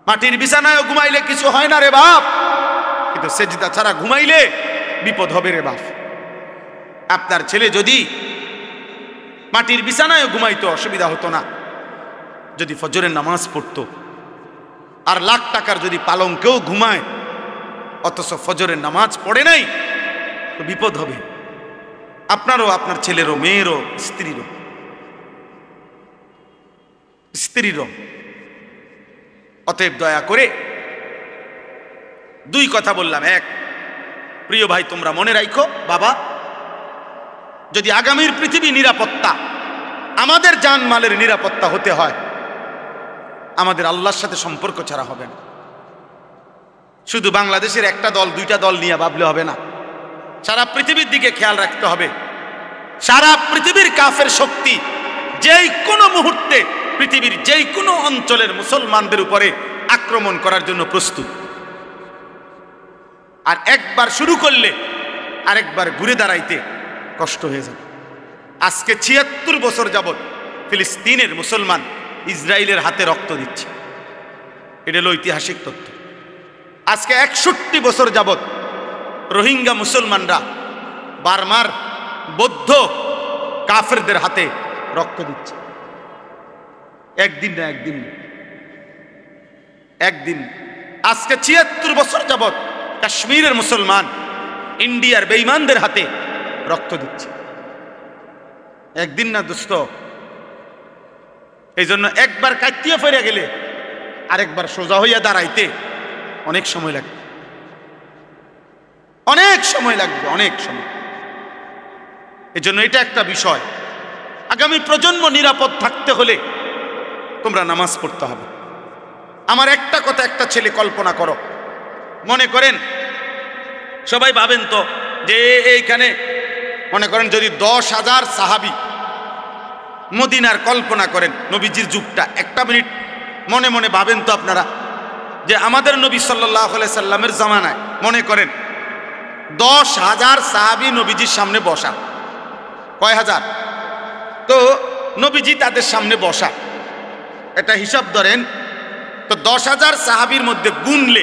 মাটির বিছানায়ও ঘুমাইলে কিছু হয় না রে বাপ, কিন্তু সেজদা ছাড়া ঘুমাইলে বিপদ হবে রে বাপ। আপনার ছেলে যদি মাটির বিছানায়ও ঘুমাইতো অসুবিধা হতো না, যদি ফজরের নামাজ পড়তো। আর লাখ টাকার যদি পালঙ্কেও ঘুমায় অথচ ফজরের নামাজ পড়ে নাই, তো বিপদ হবে আপনারও, আপনার ছেলেরও, মেয়েরও, স্ত্রীরও। অতএব দয়া করে 2 কথা বললাম। এক, প্রিয় ভাই তোমরা মনে রাখো, বাবা যদি আগামীর পৃথিবী নিরাপত্তা, আমাদের জানমালের নিরাপত্তা হতে হয়, আমাদের আল্লাহর সাথে সম্পর্ক ছাড়া হবে না। শুধু বাংলাদেশের একটা দল 2টা দল নিয়ে ভাবলে হবে না, সারা পৃথিবীর দিকে খেয়াল রাখতে হবে। সারা পৃথিবীর কাফের শক্তি যেই কোনো মুহূর্তে পৃথিবীর যেই কোনো অঞ্চলের মুসলমানদের উপরে আক্রমণ করার জন্য প্রস্তুত। আর একবার শুরু করলে আরেকবার ঘুরে দাঁড়াইতে কষ্ট হয়ে যাবে। আজকে 76 বছর যাবৎ ফিলিস্তিনের মুসলমান ইসরায়েলের হাতে রক্ত দিচ্ছে, এটা হলো ঐতিহাসিক তথ্য। আজকে 61 বছর যাবৎ রোহিঙ্গা মুসলমানরা বার্মার বৌদ্ধ কাফেরদের হাতে রক্ত দিচ্ছে। একদিন না, একদিন। আজকে 76 বছর যাবৎ কাশ্মীরের মুসলমান ইন্ডিয়ার বেঈমানদের হাতে রক্ত দিচ্ছে। একদিন না দোস্ত। এই জন্য একবার কাটিয়ে ফিরে গেলে আরেকবার সোজা হইয়া দাঁড়াইতে অনেক সময় লাগবে, অনেক সময় লাগবে, অনেক সময়। এজন্য এটা একটা বিষয়, আগামী প্রজন্ম নিরাপদ থাকতে হলে তোমরা নামাজ পড়তে হবে। আমার একটা কথা, একটা ছেলে কল্পনা করো, মনে করেন সবাই ভাবেন তো যে এইখানে মনে করেন যদি 10,000 সাহাবী মদিনার কল্পনা করেন নবীজির যুগটা, একটা মিনিট মনে মনে ভাবেন তো আপনারা যে আমাদের নবী সাল্লাল্লাহু আলাইহি সাল্লামের জামানায় মনে করেন 10,000 সাহাবী নবীজির সামনে বসা। কয় হাজার? তো নবীজি তাদের সামনে বসা, এটা হিসাব ধরেন তো 10,000 সাহাবীর মধ্যে গুনলে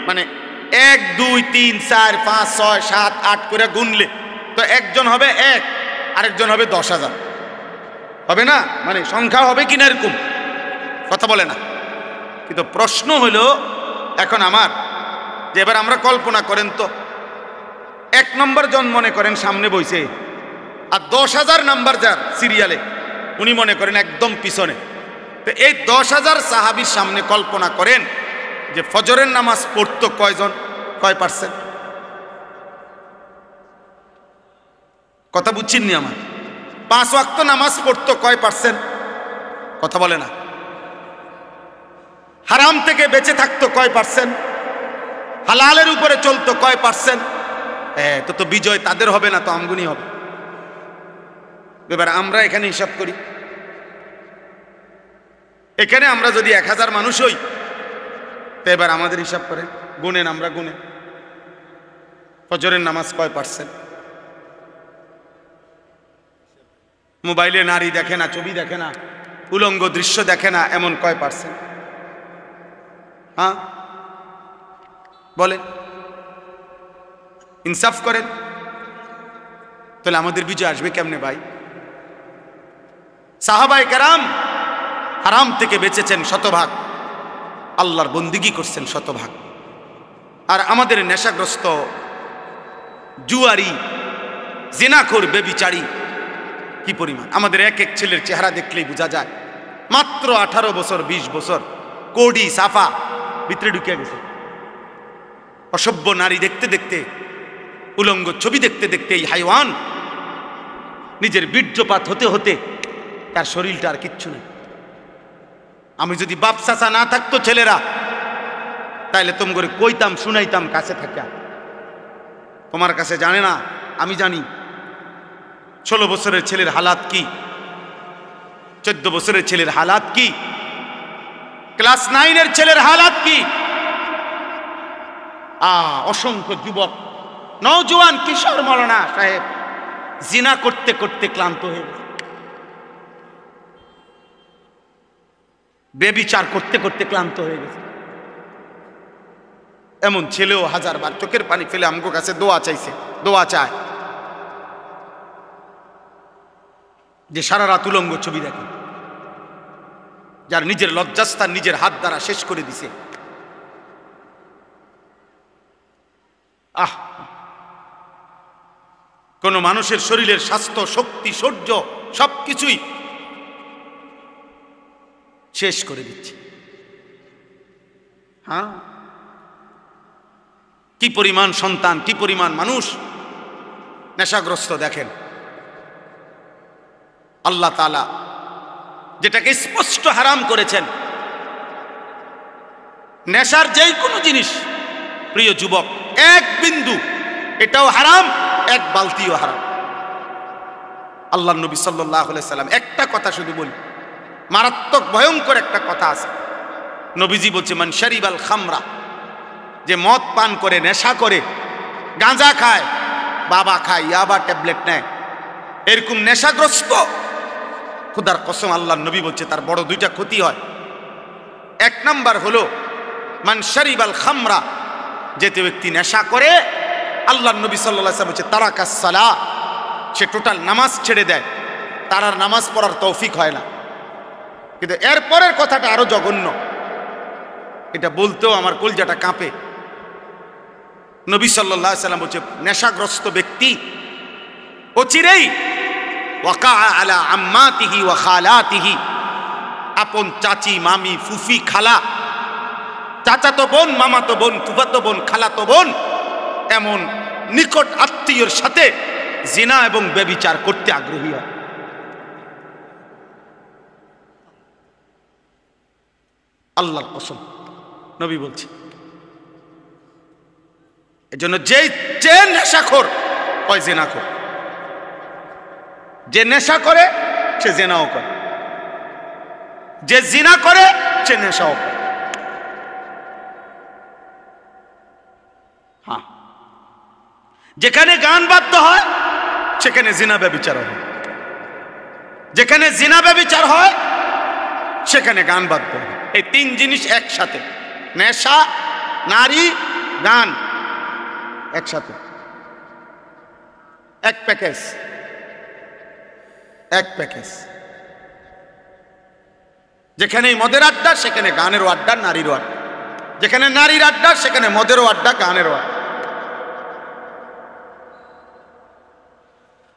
মানে 1 2 3 4 5 6 7 8 করে গুনলে তো একজন হবে 1, আরেকজন হবে 10,000, হবে না? মানে সংখ্যা হবে কিনা এরকম কথা বলে না। কিন্তু প্রশ্ন হলো এখন আমার যে এবার আমরা কল্পনা করেন তো 1 নম্বর জন মনে করেন সামনে বইছে, আর 10,000 নাম্বার যার সিরিয়ালে উনি মনে করেন একদম পিছনে। তো এই 10,000 সাহাবীর সামনে কল্পনা করেন যে ফজরের নামাজ পড়তো কয়জন, কয় পার্সেন্ট? কথা বুঝছেননি আমার? 5 ওয়াক্ত নামাজ পড়তো কয় পার্সেন্ট? কথা বলে না। হারাম থেকে বেঁচে থাকতো কয় পার্সেন্ট? হালালের উপরে চলতো কয় পার্সেন্ট? তো বিজয় তাদের হবে না, তো আমগুনি হবে। এবার আমরা এখানে হিসাব করি, এখানে আমরা যদি 1000 মানুষ হই তো এবার আমাদের হিসাব করেন, গুনেন, আমরা গুনেন ফজরের নামাজ কয় পার্সেন্ট? মোবাইলে নারী দেখে না, ছবি দেখে না, উলঙ্গ দৃশ্য দেখে না, এমন কয় পার্সেন্ট? হ্যাঁ বলেন, ইনসাফ করেন। তাহলে আমাদের বিজয় আসবে কেমনে ভাই? সাহাবায়ে কেরাম হারাম থেকে বেঁচেছেন শতভাগ, আল্লাহর বন্দিগি করছেন শতভাগ। আর আমাদের নেশাগ্রস্ত জুয়ারি জিনাখোর বেবিচারী কি পরিমাণ! আমাদের এক এক ছেলের চেহারা দেখলেই বোঝা যায় মাত্র 18 বছর 20 বছর, কোডি সাফা ভিতরে ঢুকে গেছে। অসভ্য নারী দেখতে দেখতে, উলঙ্গ ছবি দেখতে দেখতে এই হাইওয়ান নিজের বীর্যপাত হতে হতে তার শরীরটা আর কিচ্ছু নেই। আমি যদি বাপ চাচা না থাকতো ছেলেরা, তাইলে তোমাকে কইতাম, শুনাইতাম কাছে থাকা। তোমার কাছে জানে না, আমি জানি। 16 বছরের ছেলের হালাত কি, 14 বছরের ছেলের হালাত কি, ক্লাস 9 ছেলের হালাত কি। অসংখ্য যুবক নওজোয়ান কিশোর মৌলানা সাহেব জিনা করতে করতে ক্লান্ত হয়ে গেছে, বেবিচার করতে করতে ক্লান্ত হয়ে গেছে। এমন ছেলেও 1000 বার চোখের পানি ফেলে আমগো কাছে দোয়া চাইছে, দোয়া চায় যে সারা রাত উলঙ্গ ছবি দেখে, যার নিজের লজ্জাস্থান নিজের হাত দ্বারা শেষ করে দিছে। কোন মানুষের শরীরের স্বাস্থ্য, শক্তি, শৌর্য সবকিছুই শেষ করে দিচ্ছে। হ্যাঁ, কি পরিমাণ সন্তান, কি পরিমাণ মানুষ নেশাগ্রস্ত দেখেন। আল্লাহ তাআলা যেটাকে স্পষ্ট হারাম করেছেন, নেশার যেই কোনো জিনিস প্রিয় যুবক, 1 বিন্দু এটাও হারাম, 1 বালতিও হারাম। আল্লাহর নবী সাল্লাল্লাহু আলাইহি সাল্লাম একটা কথা শুধু বলি, মারাত্মক ভয়ঙ্কর একটা কথা আছে। নবীজি বলছে, মান শারিবাল খামরা, যে মদ পান করে, নেশা করে, গাঁজা খায়, বাবা খায়, ইয়াবা ট্যাবলেট নেয়, এরকম নেশাগ্রস্ত, খোদার কসম আল্লাহর নবী বলছে তার বড় 2টা ক্ষতি হয়। 1 নাম্বার হলো মান শারিবাল খামরা, যে ব্যক্তি নেশা করে, আল্লাহর নবী সাল্লাল্লাহু আলাইহি ওয়াসাল্লাম বলছে তারাকাস সালাহ, সে টোটাল নামাজ ছেড়ে দেয়, তার আর নামাজ পড়ার তৌফিক হয় না। কিন্তু এর পরের কথাটা আরো জঘন্য, এটা বলতেও আমার কলজাটা কাঁপে। নবী সাল্লাল্লাহু আলাইহি ওয়াসাল্লাম বলছে নেশাগ্রস্ত ব্যক্তি অচিরেই ওয়াকা আলা আম্মাতিহি ওয়া খালাতিহি, আপন চাচি, মামি, ফুফি, খালা চাচাতো বোন, মামাতো বোন, ফুফাতো বোন, খালাতো বোন, এমন নিকট আত্মীয়র সাথে জিনা এবং ব্যভিচার করতে আগ্রহী হয়। আল্লাহর কসম, নবী বলছে। এজন্য যে নেশাখোর হয় জিনাখোর, যে নেশা করে সে জিনাও করে, যে জিনা করে সে নেশাও করে। হ্যাঁ, যেখানে গান বাদ্য হয় সেখানে জিনা ব্যভিচার হয়, যেখানে জিনা ব্যভিচার হয় সেখানে গান বাদ্য হয়। এই তিন জিনিস একসাথে, নেশা, নারী, গান একসাথে, এক প্যাকেজ, এক প্যাকেজ। যেখানে মদের আড্ডা সেখানে গানেরও আড্ডা, নারীরও আড্ডা। যেখানে নারীর আড্ডা সেখানে মদেরও আড্ডা, গানেরও আড্ডা।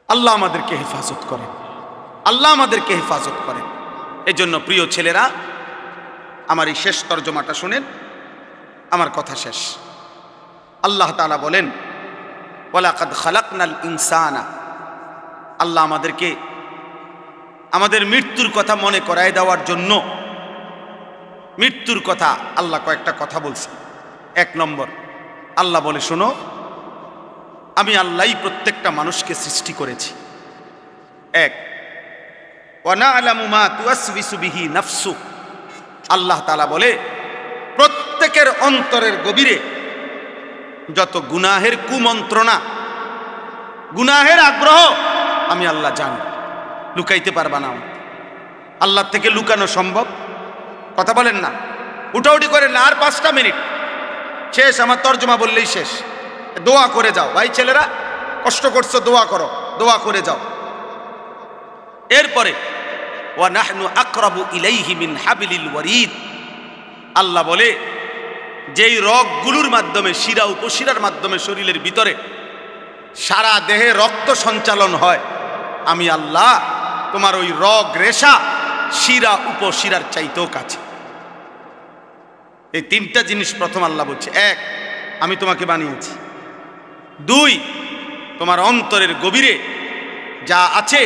আল্লাহ আমাদেরকে হেফাজত করেন, আল্লাহ আমাদেরকে হেফাজত করেন। এই জন্য প্রিয় ছেলেরা, আমার এই শেষ তর্জমাটা শুনেন, আমার কথা শেষ। আল্লাহ তাআলা বলেন, ওয়ালাকাদ খালাকনাল ইনসানা, আল্লাহ আমাদেরকে আমাদের মৃত্যুর কথা মনে করায় দেওয়ার জন্য, মৃত্যুর কথা আল্লাহ কয়েকটা কথা বলছে। এক নম্বর, আল্লাহ বলে, শোনো, আমি আল্লাহই প্রত্যেকটা মানুষকে সৃষ্টি করেছি। এক, ওয়া না'লামু মা তুওয়াসবিসু বিহি নাফসু, আল্লাহ তাআলা বলে প্রত্যেকের অন্তরের গভীরে যত গুনাহের কুমন্ত্রণা, গুনাহের আগ্রহ আমি আল্লাহ জানি, লুকাইতে পারবা না। আল্লাহ থেকে লুকানো সম্ভব? কথা বলেন না, উঠাউঠি করেন না। আর 5টা মিনিট শেষ, আমার তর্জমা বললেই শেষ। দোয়া করে যাও ভাই, ছেলেরা কষ্ট করছো, দোয়া করো, দোয়া করে যাও। এরপরে ওয়া নাহনু আকরাবু ইলাইহি মিন হাবিলিল ওয়ারিদ, আল্লাহ বলে যেই রগগুলোর মাধ্যমে, শিরা উপশিরার মাধ্যমে শরীরের ভিতরে সারা দেহে রক্ত সঞ্চালন হয়, আমি আল্লাহ তোমার ওই রগ রেশা শিরা উপশিরার চাইতেও কাছে। এই 3টা জিনিস প্রথম আল্লাহ বলছে। 1, আমি তোমাকে বানিয়েছি। 2, তোমার অন্তরের গভীরে যা আছে,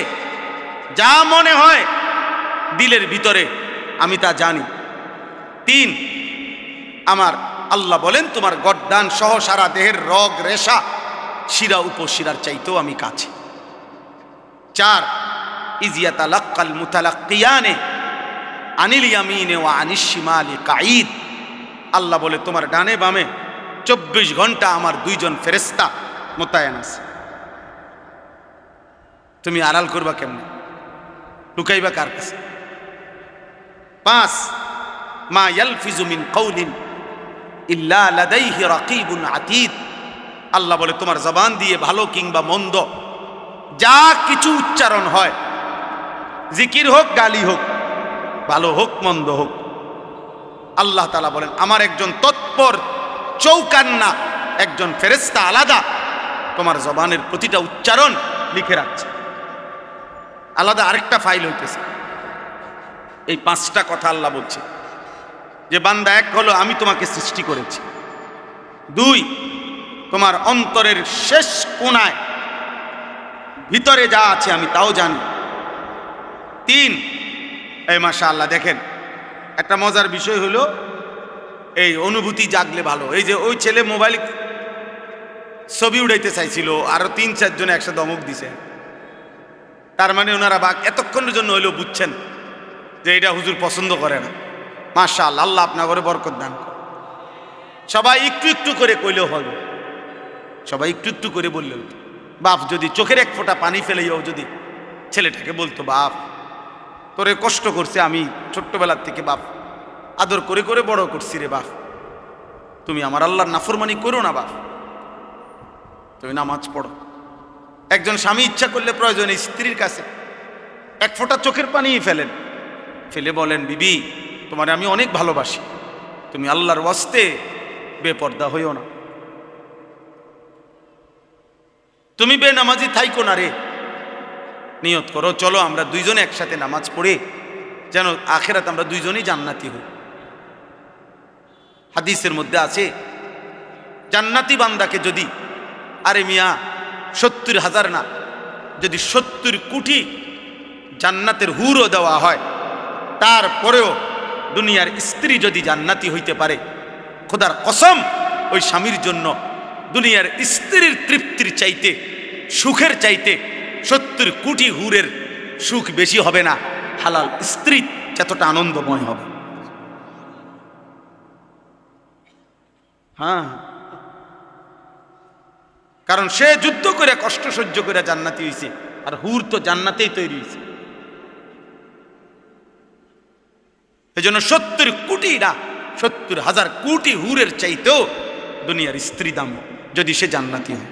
যা মনে হয় দিলের ভিতরে, আমি তা জানি। 3, আমার আল্লাহ বলেন তোমার গর্দান সহ সারা দেহের রগ রেশা শিরা উপশিরার চাইতেও আমি কাছে। 4, ইজিয়াতালাক্কাল মুতালাক্কিয়ানে আনিল ইয়ামিনে ওয়া আনিশ শিমালি কাঈদ, আল্লাহ বলে তোমার ডানে বামে 24 ঘন্টা আমার 2 জন ফেরেশতা মোতায়েন আছে। তুমি আড়াল করবা কেমনে, লুকাইবা কার কাছে? 5, মা ইয়ালফিজু মিন কাউলিন ইল্লা লাদাইহি রাকিবুন আতীদ, আল্লাহ বলে তোমার জবান দিয়ে ভালো কিংবা মন্দ যা কিছু উচ্চারণ হয়, জিকির হোক, গালি হোক, ভালো হোক, মন্দ হোক, আল্লাহ তাআলা বলেন আমার একজন তৎপর চৌকান্না, একজন ফেরেশতা আলাদা তোমার জবানের প্রতিটা উচ্চারণ লিখে রাখছে। আলাদা আরেকটা ফাইল হইতেছে। এই 5টা কথা আল্লাহ বলছে যে বান্দা, 1 হলো আমি তোমাকে সৃষ্টি করেছি। 2, তোমার অন্তরের শেষ কোণায় ভিতরে যা আছে আমি তাও জানি। 3, এই মাশাআল্লাহ দেখেন, একটা মজার বিষয় হলো এই অনুভূতি জাগলে ভালো। এই যে ওই ছেলে মোবাইল ছবি উড়াইতে চাইছিল, আরো 3-4 জন একসাথে ধমক দিছে, তার মানে ওনারা বাক এতক্ষণের জন্য হইলেও বুঝছেন যে এটা হুজুর পছন্দ করে না। মাশাআল্লাহ, আল্লাহ আপনার ঘরে বরকত দান করে। সবাই একটু একটু করে কইলেও হবে, সবাই একটু একটু করে বললেও। বাপ যদি চোখের 1 ফোঁটা পানি ফেলেও যদি ছেলেটাকে বলতো, বাপ তোরে কষ্ট করছে, আমি ছোট্টবেলার থেকে বাপ আদর করে করে বড় করছি রে বাপ, তুমি আমার আল্লাহর নাফরমানি করো না বাপ, তুমি নামাজ পড়ো। একজন স্বামী ইচ্ছা করলে প্রয়োজনে স্ত্রীর কাছে 1 ফোঁটা চোখের পানি ফেলেন, ফেলে বলেন, বিবি তোমার আমি অনেক ভালোবাসি, তুমি আল্লাহর ওয়াস্তে বেপর্দা হইও না, তুমি বেনামাজি থাইকো না রে, নিয়ত করো চলো আমরা 2 জনে একসাথে নামাজ পড়ে যেন আখেরাত আমরা 2 জনেই জান্নাতি হই। হাদিসের মধ্যে আছে জান্নাতি বান্দাকে যদি, আরে মিয়া 70,000 না, যদি 70 কোটি জান্নাতের হুরও দেওয়া হয়, তারপরেও দুনিয়ার স্ত্রী যদি জান্নাতি হইতে পারে, খোদার কসম ওই স্বামীর জন্য দুনিয়ার স্ত্রীর তৃপ্তির চাইতে, সুখের চাইতে 70 কোটি হুরের সুখ বেশি হবে না, হালাল স্ত্রী যতটা আনন্দময় হবে। হ্যাঁ, কারণ সে যুদ্ধ করে কষ্ট সহ্য করে জান্নাতি হইছে, আর হুর তো জান্নাতেই তৈরি হয়েছে। এজন্য 70 কোটি না, 70,000 কোটি হুরের চাইতেও দুনিয়ার স্ত্রী দাম যদি সে জান্নাতি হয়।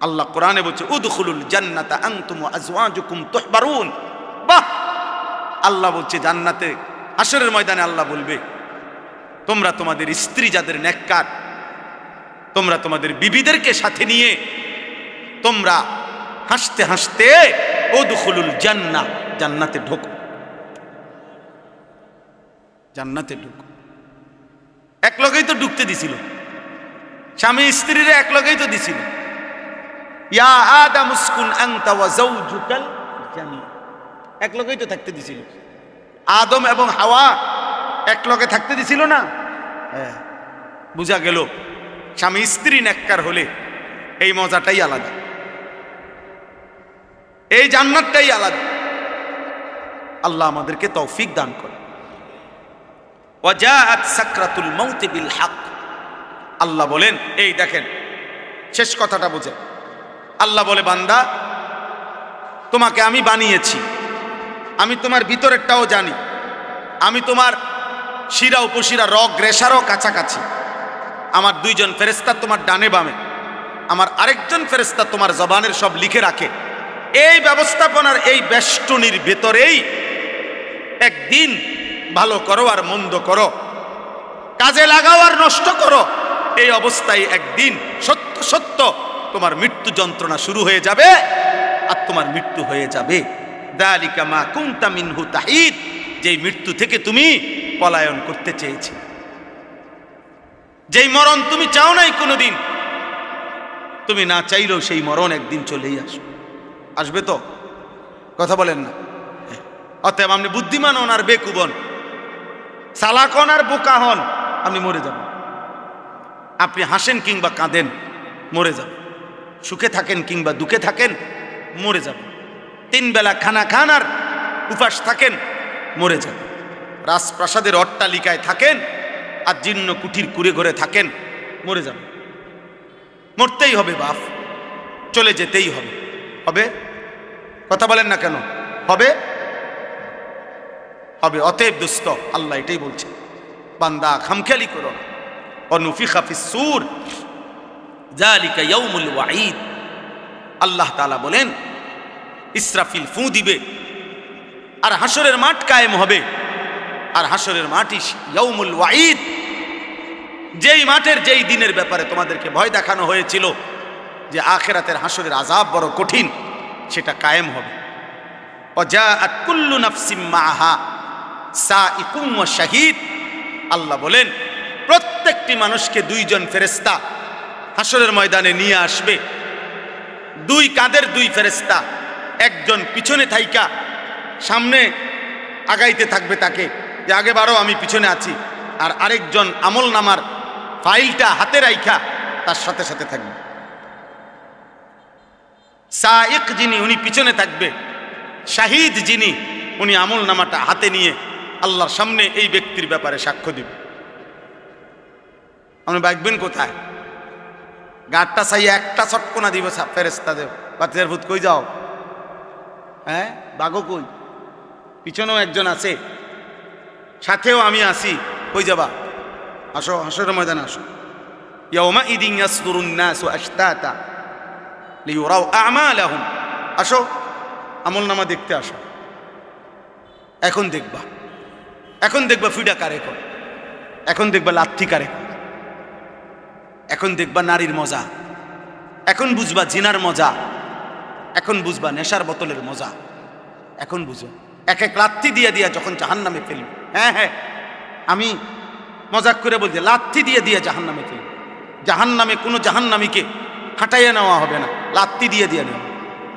আল্লাহ কোরআনে বলছে উদখুলুল জান্নাতা আনতুম ওয়া আজওয়াজুকুম তুহবারুন। বাহ, আল্লাহ বলছে জান্নাতে, হাশরের ময়দানে আল্লাহ বলবে তোমরা তোমাদের স্ত্রী যাদের নেককার, তোমরা তোমাদের বিবিদেরকে সাথে নিয়ে তোমরা হাসতে হাসতে উদখুলুল জান্নাহ, জান্নাতে ঢোকো, জান্নাতে ঢোকো। এক লগেই তো ঢুকতে দিছিল, স্বামী স্ত্রীরে এক লগেই তো দিছিল। ইয়া আদম উসকুন আনতা ওয়া যাওজুকাল জান্নাহ, এক লগেই তো থাকতে দিছিল। আদম এবং হাওয়া এক লগে থাকতে দিছিল না? হ্যাঁ, বুঝা গেল স্বামী স্ত্রী নেককার হলে এই মজাটাই আলাদা, এই জান্নাতটাই আলাদা। আল্লাহ আমাদেরকে তৌফিক দান করে। ওয়াজাআত সাকরাতুল মাউত বিল হক, আল্লাহ বলেন, এই দেখেন শেষ কথাটা বোঝে। আল্লাহ বলে বান্দা তোমাকে আমি বানিয়েছি, আমি তোমার ভিতরেরটাও জানি, আমি তোমার শিরা উপশিরা রগ রেশারও কাছাকাছি। আমার 2 জন ফেরেশতা তোমার ডানে বামে, আমার আরেকজন ফেরেশতা তোমার জবানের সব লিখে রাখে। এই ব্যবস্থাপনার এই বেষ্টনীর ভেতরেই একদিন ভালো করো আর মন্দ করো, কাজে লাগাও আর নষ্ট করো, এই অবস্থায় একদিন সত্য সত্য তোমার মৃত্যু যন্ত্রণা শুরু হয়ে যাবে আর তোমার মৃত্যু হয়ে যাবে। যালিকা মা কুনতা মিনহু তাহিদ, যেই মৃত্যু থেকে তুমি পলায়ন করতে চেয়েছি, যেই মরণ তুমি চাও নাই কোনোদিন, তুমি না চাইলেও সেই মরণ একদিন চলেই আসবে। আসবে তো? কথা বলেন না? অতএব আপনি বুদ্ধিমান হন আর বেকুব হন, চালাক হন আর বোকা হন, আপনি মরে যাবেন। আপনি হাসেন কিংবা কাঁদেন, মরে যাবেন। সুখে থাকেন কিংবা দুঃখে থাকেন, মরে যাবেন। 3 বেলা খানা খান আর উপাস থাকেন, মরে যাবেন। রাজপ্রাসাদের অট্টালিকায় থাকেন আর জীর্ণ কুঠির কুড়ে ঘরে থাকেন, মরে যাবেন। মরতেই হবে বাপ, চলে যেতেই হবে। হবে? কথা বলেন না কেন? হবে? হবে। অতএব দোস্ত, আল্লাহ এটাই বলছে, বান্দা খামখেয়ালি করো না। অনুফিখা ফিস সূর যালিকা ইয়াউমুল ওয়াঈদ, আল্লাহ তাআলা বলেন ইসরাফিল ফু দিবে আর হাসরের মাঠ কায়েম হবে। আর হাসরের মাঠই ইয়াউমুল ওয়াঈদ, যেই মাঠের যেই দিনের ব্যাপারে তোমাদেরকে ভয় দেখানো হয়েছিল যে আখিরাতের হাসরের আযাব বড় কঠিন, সেটা কায়েম হবে। ওয়াজাআত কুল্লু নাফসিম মাআহা সাইকুম ওয়া শাহীদ, আল্লাহ বলেন প্রত্যেকটি মানুষকে 2 জন ফেরেশতা হাসরের ময়দানে নিয়ে আসবে। 2 কাঁধের 2 ফেরেশতা, একজন পিছনে থাইকা সামনে আগাইতে থাকবে তাকে, যে আগে বারো আমি পিছনে আছি, আর আরেকজন আমল নামার ফাইলটা হাতে রাইখা তার সাথে সাথে থাকবে। সাইক যিনি, উনি পিছনে থাকবে। শাহিদ যিনি, উনি আমল নামাটা হাতে নিয়ে আল্লাহর সামনে এই ব্যক্তির ব্যাপারে সাক্ষ্য দিবে। আপনি বাঁচবেন কোথায়? গাঁটটা চাইয়া একটা চটকোনা দিব ফেরেশতা দেব, বাচ্চার ভূত কই যাও? হ্যাঁ, বাঘও কই? পিছনেও একজন আছে, সাথেও আমি আছি, কই যাবা? আসো, হাসরের ময়দানে আসো। ইয়াউমা ইদিন ইয়াসদুরুন নাসু আশতাতা লিইউরাউ আমালাহুম, আসো আমলনামা দেখতে আসো। এখন দেখবা, এখন দেখবা ফিডা কারে কর, এখন দেখবা লাথি কারে কর, এখন দেখবা নারীর মজা, এখন বুঝবা জিনার মজা, এখন বুঝবা নেশার বোতলের মজা, এখন বুঝো। এক এক লাথি দিয়া দিয়া যখন জাহান্নামে ফেলবে। হ্যাঁ হ্যাঁ, আমি মজাক করে বলছে লাথি দিয়ে দিয়ে জাহান্নামে ফেলবে। জাহান্নামে কোনো জাহান্নামীকে হাঁটাইয়া নেওয়া হবে না, লাথি দিয়ে দিয়ে নেওয়া,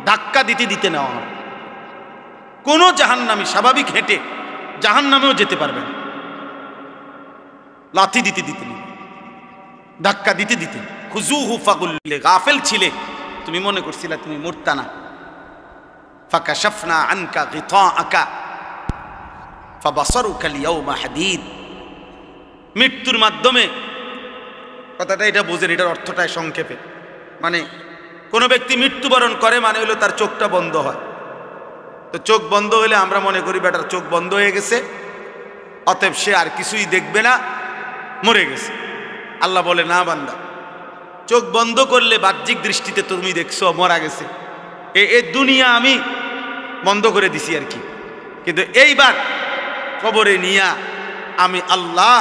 ধাক্কা দিতে দিতে নেওয়া হবে। কোনো জাহান্নামী স্বাভাবিক হেঁটে জাহান্নামেও যেতে পারবে না, লাথি দিতে দিতে নেবে, ধাক্কা দিতে দিতে। খুজুহু ফাগুল্লে, গাফেল ছিলে, তুমি মনে করছিলা তুমি মরতা না। ফাকাশাফনা আনকা গিতাআকা ফাবাসারুকা আল-ইয়াওমা হাদীদ। মৃত্যুর মাধ্যমে, কথাটা এটা বোঝেন, এটার অর্থটা সংক্ষেপে, মানে কোনো ব্যক্তি মৃত্যুবরণ করে মানে হলো তার চোখটা বন্ধ হয়। তো চোখ বন্ধ হলে আমরা মনে করি বেটার চোখ বন্ধ হয়ে গেছে, অতএব সে আর কিছুই দেখবে না, মরে গেছে। আল্লাহ বলে না বান্দা, চোখ বন্ধ করলে বাহ্যিক দৃষ্টিতে তুমি দেখছো মরা গেছে, এই দুনিয়া আমি বন্ধ করে দিছি আর কি, কিন্তু এইবার কবরে নিয়া আমি আল্লাহ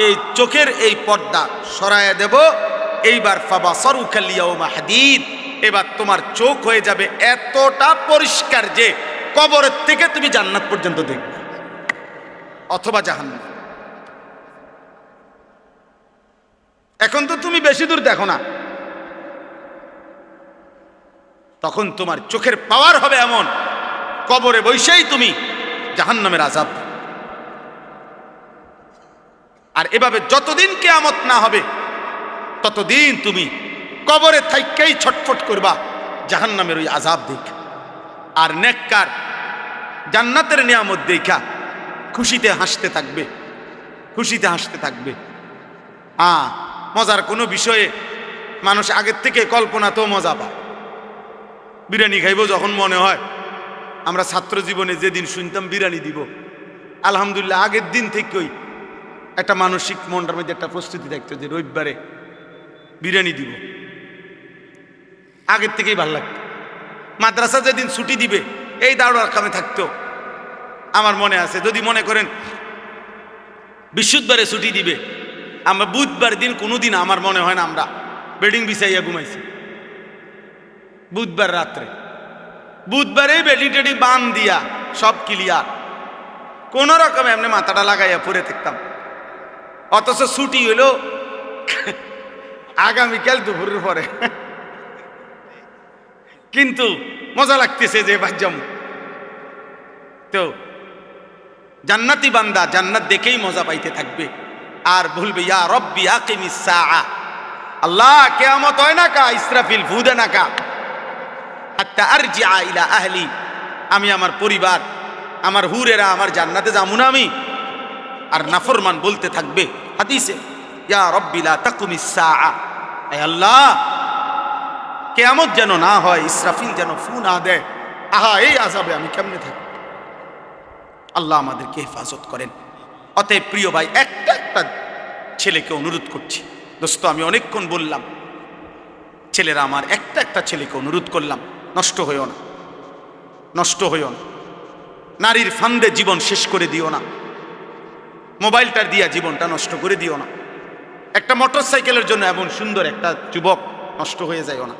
এই চোখের এই পর্দা সরায়া দেব। এইবার ফাবাসারুকা আল-ইয়াওমা হাদীদ, এবার তোমার চোখ হয়ে যাবে এতটা পরিষ্কার যে কবরের থেকে তুমি জান্নাত পর্যন্ত দেখবে অথবা জাহান্নাম। এখন তো তুমি বেশি দূর দেখো না, তখন তোমার চোখের পাওয়ার হবে এমন, কবরে বসেই তুমি জাহান্নামের আযাব। আর এভাবে যতদিন কিয়ামত না হবে ততদিন তুমি কবরে থাইকেই ছটফট করবা জাহান্নামের ওই আযাব দেখ। আর নেককার জান্নাতের নিয়ামত দেখা খুশিতে হাসতে থাকবে, খুশিতে হাসতে থাকবে। মজার কোনো বিষয়ে মানুষ আগের থেকে কল্পনা তো মজা পায়। বিরিয়ানি খাইব যখন মনে হয়, আমরা ছাত্র জীবনে যেদিন শুনতাম বিরিয়ানি দিব, আলহামদুলিল্লাহ আগের দিন থেকেই একটা মানসিক মনটার মধ্যে একটা প্রস্তুতি থাকতো যে রবিবারে বিরিয়ানি দিব, আগের থেকেই ভালো লাগতো। মাদ্রাসা যেদিন ছুটি দিবে এই দাঁড়ার কামে থাকতো। আমার মনে আছে, যদি মনে করেন বৃহস্পতিবারে ছুটি দিবে, আমরা বুধবার দিন কোনোদিন আমার মনে হয় না আমরা বেডিং বিছাইয়া ঘুমাইছি। বুধবার রাত্রে, বুধবারে বেডিং টেডিং বান দিয়া সব ক্লিয়ার, কোন রকম এমনি মাথাটা লাগাইয়া পরে থাকতাম। অথচ ছুটি হইল আগামীকাল দুপুরের পরে, কিন্তু মজা লাগতেছে যে বাজ্জাম। তো জান্নাতি বান্দা জান্নাত দেখেই মজা পাইতে থাকবে আর বলবে ইয়া রব্বি আকিমিস সাআ, আল্লাহ কিয়ামত হয় না কা, ইসরাফিল ফু দে না কা, হাত্তা আরজিআ ইলা আহলি, আমি আমার পরিবার আমার হুরেরা আমার জান্নাতে যাবো না আমি। আর নাফরমান বলতে থাকবে হাদিসে, ইয়া রব্বি লা তাকুমিস সাআ, হে আল্লাহ কিয়ামত যেন না হয়, ইসরাফিল যেন ফু না দেয়, আহা এই আযাবে আমি কেমনে থাকি। আল্লাহ আমাদেরকে হেফাজত করেন। অতএব প্রিয় ভাই, একটা একটা ছেলেকে অনুরোধ করছি, দোস্ত আমি অনেকক্ষণ বললাম, ছেলেরা আমার একটা একটা ছেলেকে অনুরোধ করলাম, নষ্ট হইও না, নষ্ট হইও না, নারীর ফান্দে জীবন শেষ করে দিও না, মোবাইলটার দিয়া জীবনটা নষ্ট করে দিও না। একটা মোটর সাইকেলের জন্য এমন সুন্দর একটা যুবক নষ্ট হয়ে যায়ও না।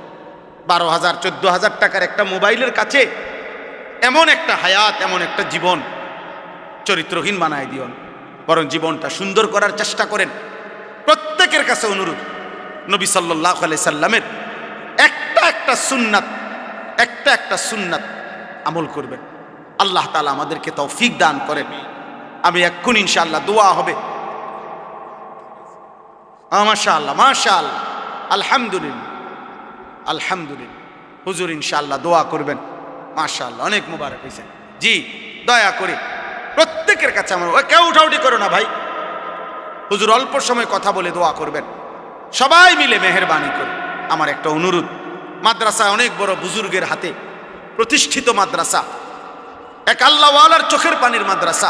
12,000 14,000 টাকার একটা মোবাইলের কাছে এমন একটা হায়াত, এমন একটা জীবন চরিত্রহীন বানায় দিও না, বরং জীবনটা সুন্দর করার চেষ্টা করেন। প্রত্যেকের কাছে অনুরোধ, নবী সাল্লাল্লাহু আলাইহি সাল্লামের একটা একটা সুন্নাত, একটা একটা সুন্নাত আমল করবেন। আল্লাহ তাআলা আমাদেরকে তৌফিক দান করেন। আমি এক্ষুনি ইনশাআল্লাহ দোয়া হবে। মাশাআল্লাহ মাশাআল্লাহ, আলহামদুলিল্লাহ আলহামদুলিল্লাহ। হুজুর ইনশাআল্লাহ দোয়া করবেন। মাশাআল্লাহ, অনেক মুবারক হয়েছে। জি, দয়া করে প্রত্যেকের কাছে আমার, কেউ উঠাউটি করো না ভাই, হুজুর অল্প সময় কথা বলে দোয়া করবেন, সবাই মিলে মেহেরবানি করে। আমার একটা অনুরোধ, মাদ্রাসা অনেক বড় বুজুর্গের হাতে প্রতিষ্ঠিত মাদ্রাসা, এক আল্লাহওয়ালার চোখের পানির মাদ্রাসা।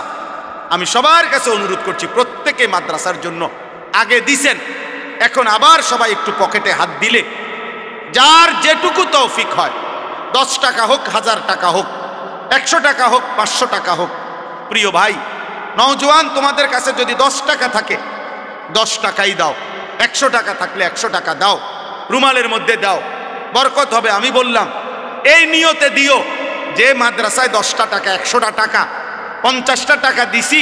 আমি সবার কাছে অনুরোধ করছি, প্রত্যেকে মাদ্রাসার জন্য আগে দিছেন, এখন আবার সবাই একটু পকেটে হাত দিলে, যার যেটুকু তৌফিক হয়, 10 টাকা হোক, 1000 টাকা হোক, 100 টাকা হোক, 500 টাকা হোক। প্রিয় ভাই নওজোয়ান, তোমাদের কাছে যদি 10 টাকা থাকে 10 টাকাই দাও, 100 টাকা থাকলে 100 টাকা দাও, রুমালের মধ্যে দাও, বরকত হবে। আমি বললাম এই নিয়তে দিও যে মাদ্রাসায় 10টা টাকা, 100টা টাকা, 50টা টাকা দিছি,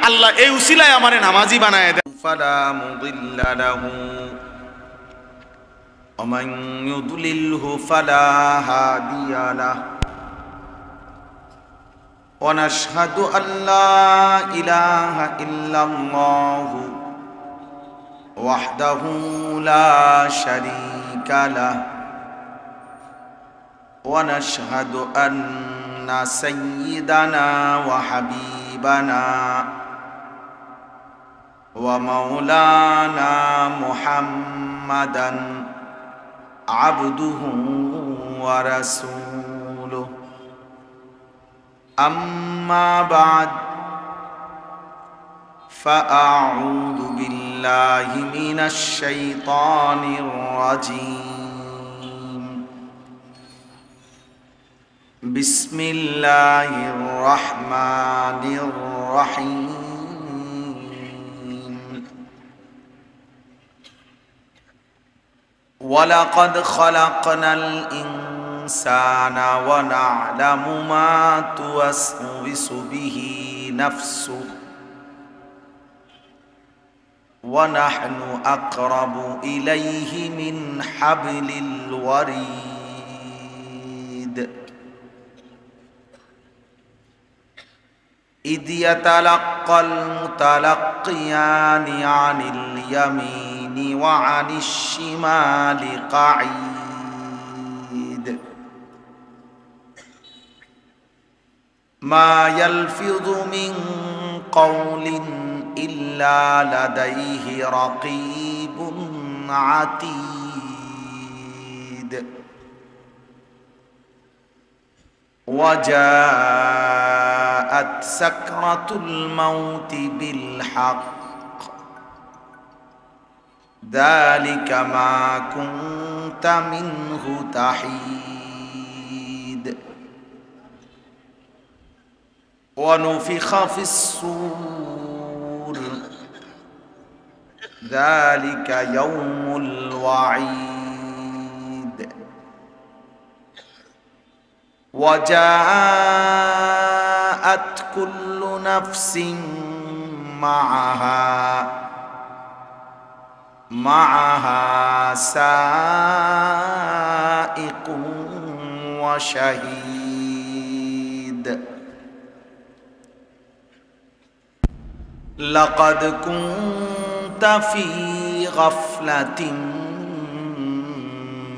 আল্লাহ এই উসিলায় আমারে নামাজি বানায় দেন। فلا مضل له ومن يضلله فلا هادي له ونشهد أن لا إله إلا الله وحده لا شريك له ونشهد أن سيدنا وحبيبنا ومولانا محمدا عبده ورسوله أما بعد فأعوذ بالله من الشيطان الرجيم بسم الله الرحمن الرحيم ولقد خلقنا الإنسان ونعلم ما توسوس به نفسه ونحن أقرب إليه من حبل الوريد إذ يتلقى المتلقيان عن اليمين وعن الشمال قعيد ما يلفظ من قول إلا لديه رقيب عتيد وجاءت سكرة الموت بالحق ذلك ما كنت منه تحيد ونفخ في الصور ذلك يوم الوعيد وجاءت كل نفس معها سائق وشهيد لقد كنت في غفلة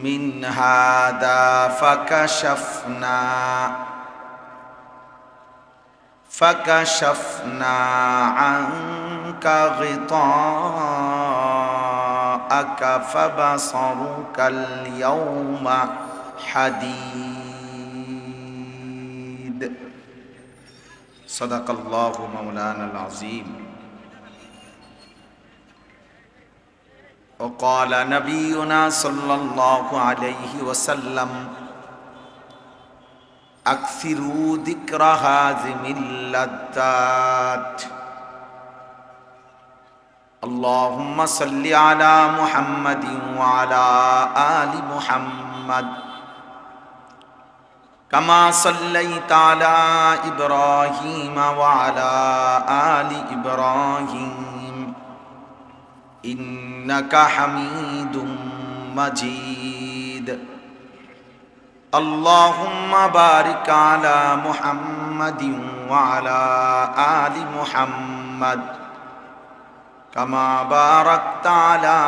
من هذا فكشفنا عنك غطاءك فبصرك اليوم حديد صدق الله مولانا العظيم وقال نبينا صلى الله عليه وسلم أكثروا ذكر هازم اللذات اللهم صل على محمد وعلى آل محمد كما صليت على إبراهيم وعلى آل إبراهيم إنك حميد مجيد اللهم بارك على محمد وعلى آل محمد كما باركت على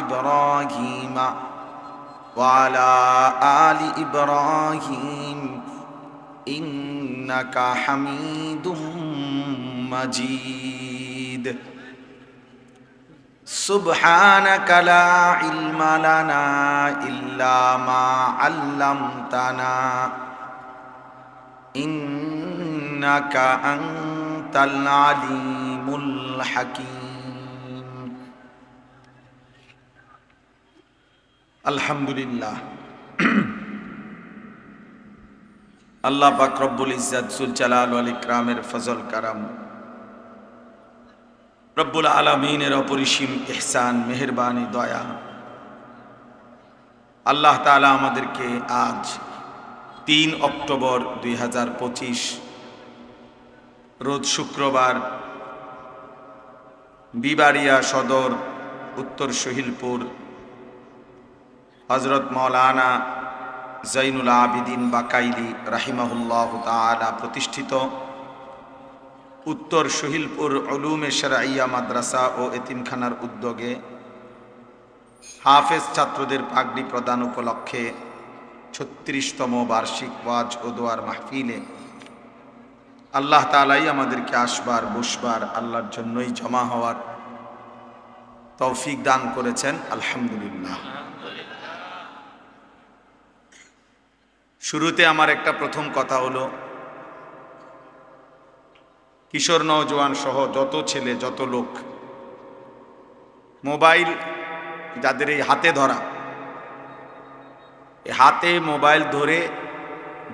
إبراهيم وعلى آل إبراهيم إنك حميد مجيد سبحانك لا علم لنا إلا ما علمتنا إنك أنت العليم الحكيم الحمد لله আল্লাহ পাক রব্বুল ইজ্জত জুল জালাল ওয়াল ইকরামের ফজল কারাম রব্বুল আলামিনের অপরিসীম ইহসান মেহেরবানি দয়া আল্লাহ তাআলা আমাদেরকে আজ 3 অক্টোবর 2025 রোজ শুক্রবার বিবাড়িয়া সদর উত্তর সহিলপুর হযরত মাওলানা জাইনুল আবিদিন বাকাইলি রাহিমাহুল্লাহু তাআলা প্রতিষ্ঠিত উত্তর সহিলপুর উলুমে শরঈয়া মাদ্রাসা ও এতিমখানার উদ্যোগে হাফেজ ছাত্রদের পাগড়ি প্রদান উপলক্ষে ৩৬তম বার্ষিক ওয়াজ ও দোয়ার মাহফিলে আল্লাহ তাআলাই আমাদেরকে আসবার বসবার আল্লাহর জন্যই জমা হওয়ার তৌফিক দান করেছেন, আলহামদুলিল্লাহ। শুরুতে আমার একটা প্রথম কথা হলো, কিশোর নওজোয়ান সহ যত ছেলে যত লোক মোবাইল যাদের এই হাতে ধরা, হাতে মোবাইল ধরে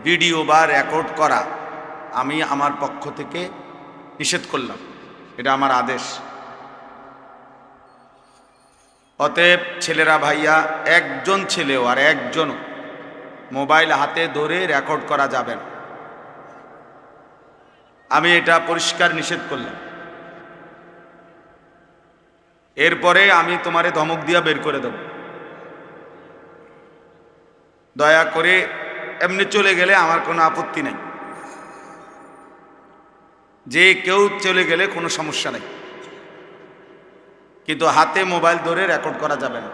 ভিডিও বা রেকর্ড করা আমি আমার পক্ষ থেকে নিষেধ করলাম, এটা আমার আদেশ। অতএব ছেলেরা ভাইয়া, একজন ছেলেও আর একজনও মোবাইল হাতে ধরে রেকর্ড করা যাবে না, আমি এটা পরিষ্কার নিষেধ করলাম। এরপরে আমি তোমারে ধমক দিয়া বের করে দেব, দয়া করে এমনি চলে গেলে আমার কোনো আপত্তি নাই, যে কেউ চলে গেলে কোনো সমস্যা নেই, কিন্তু হাতে মোবাইল ধরে রেকর্ড করা যাবে না,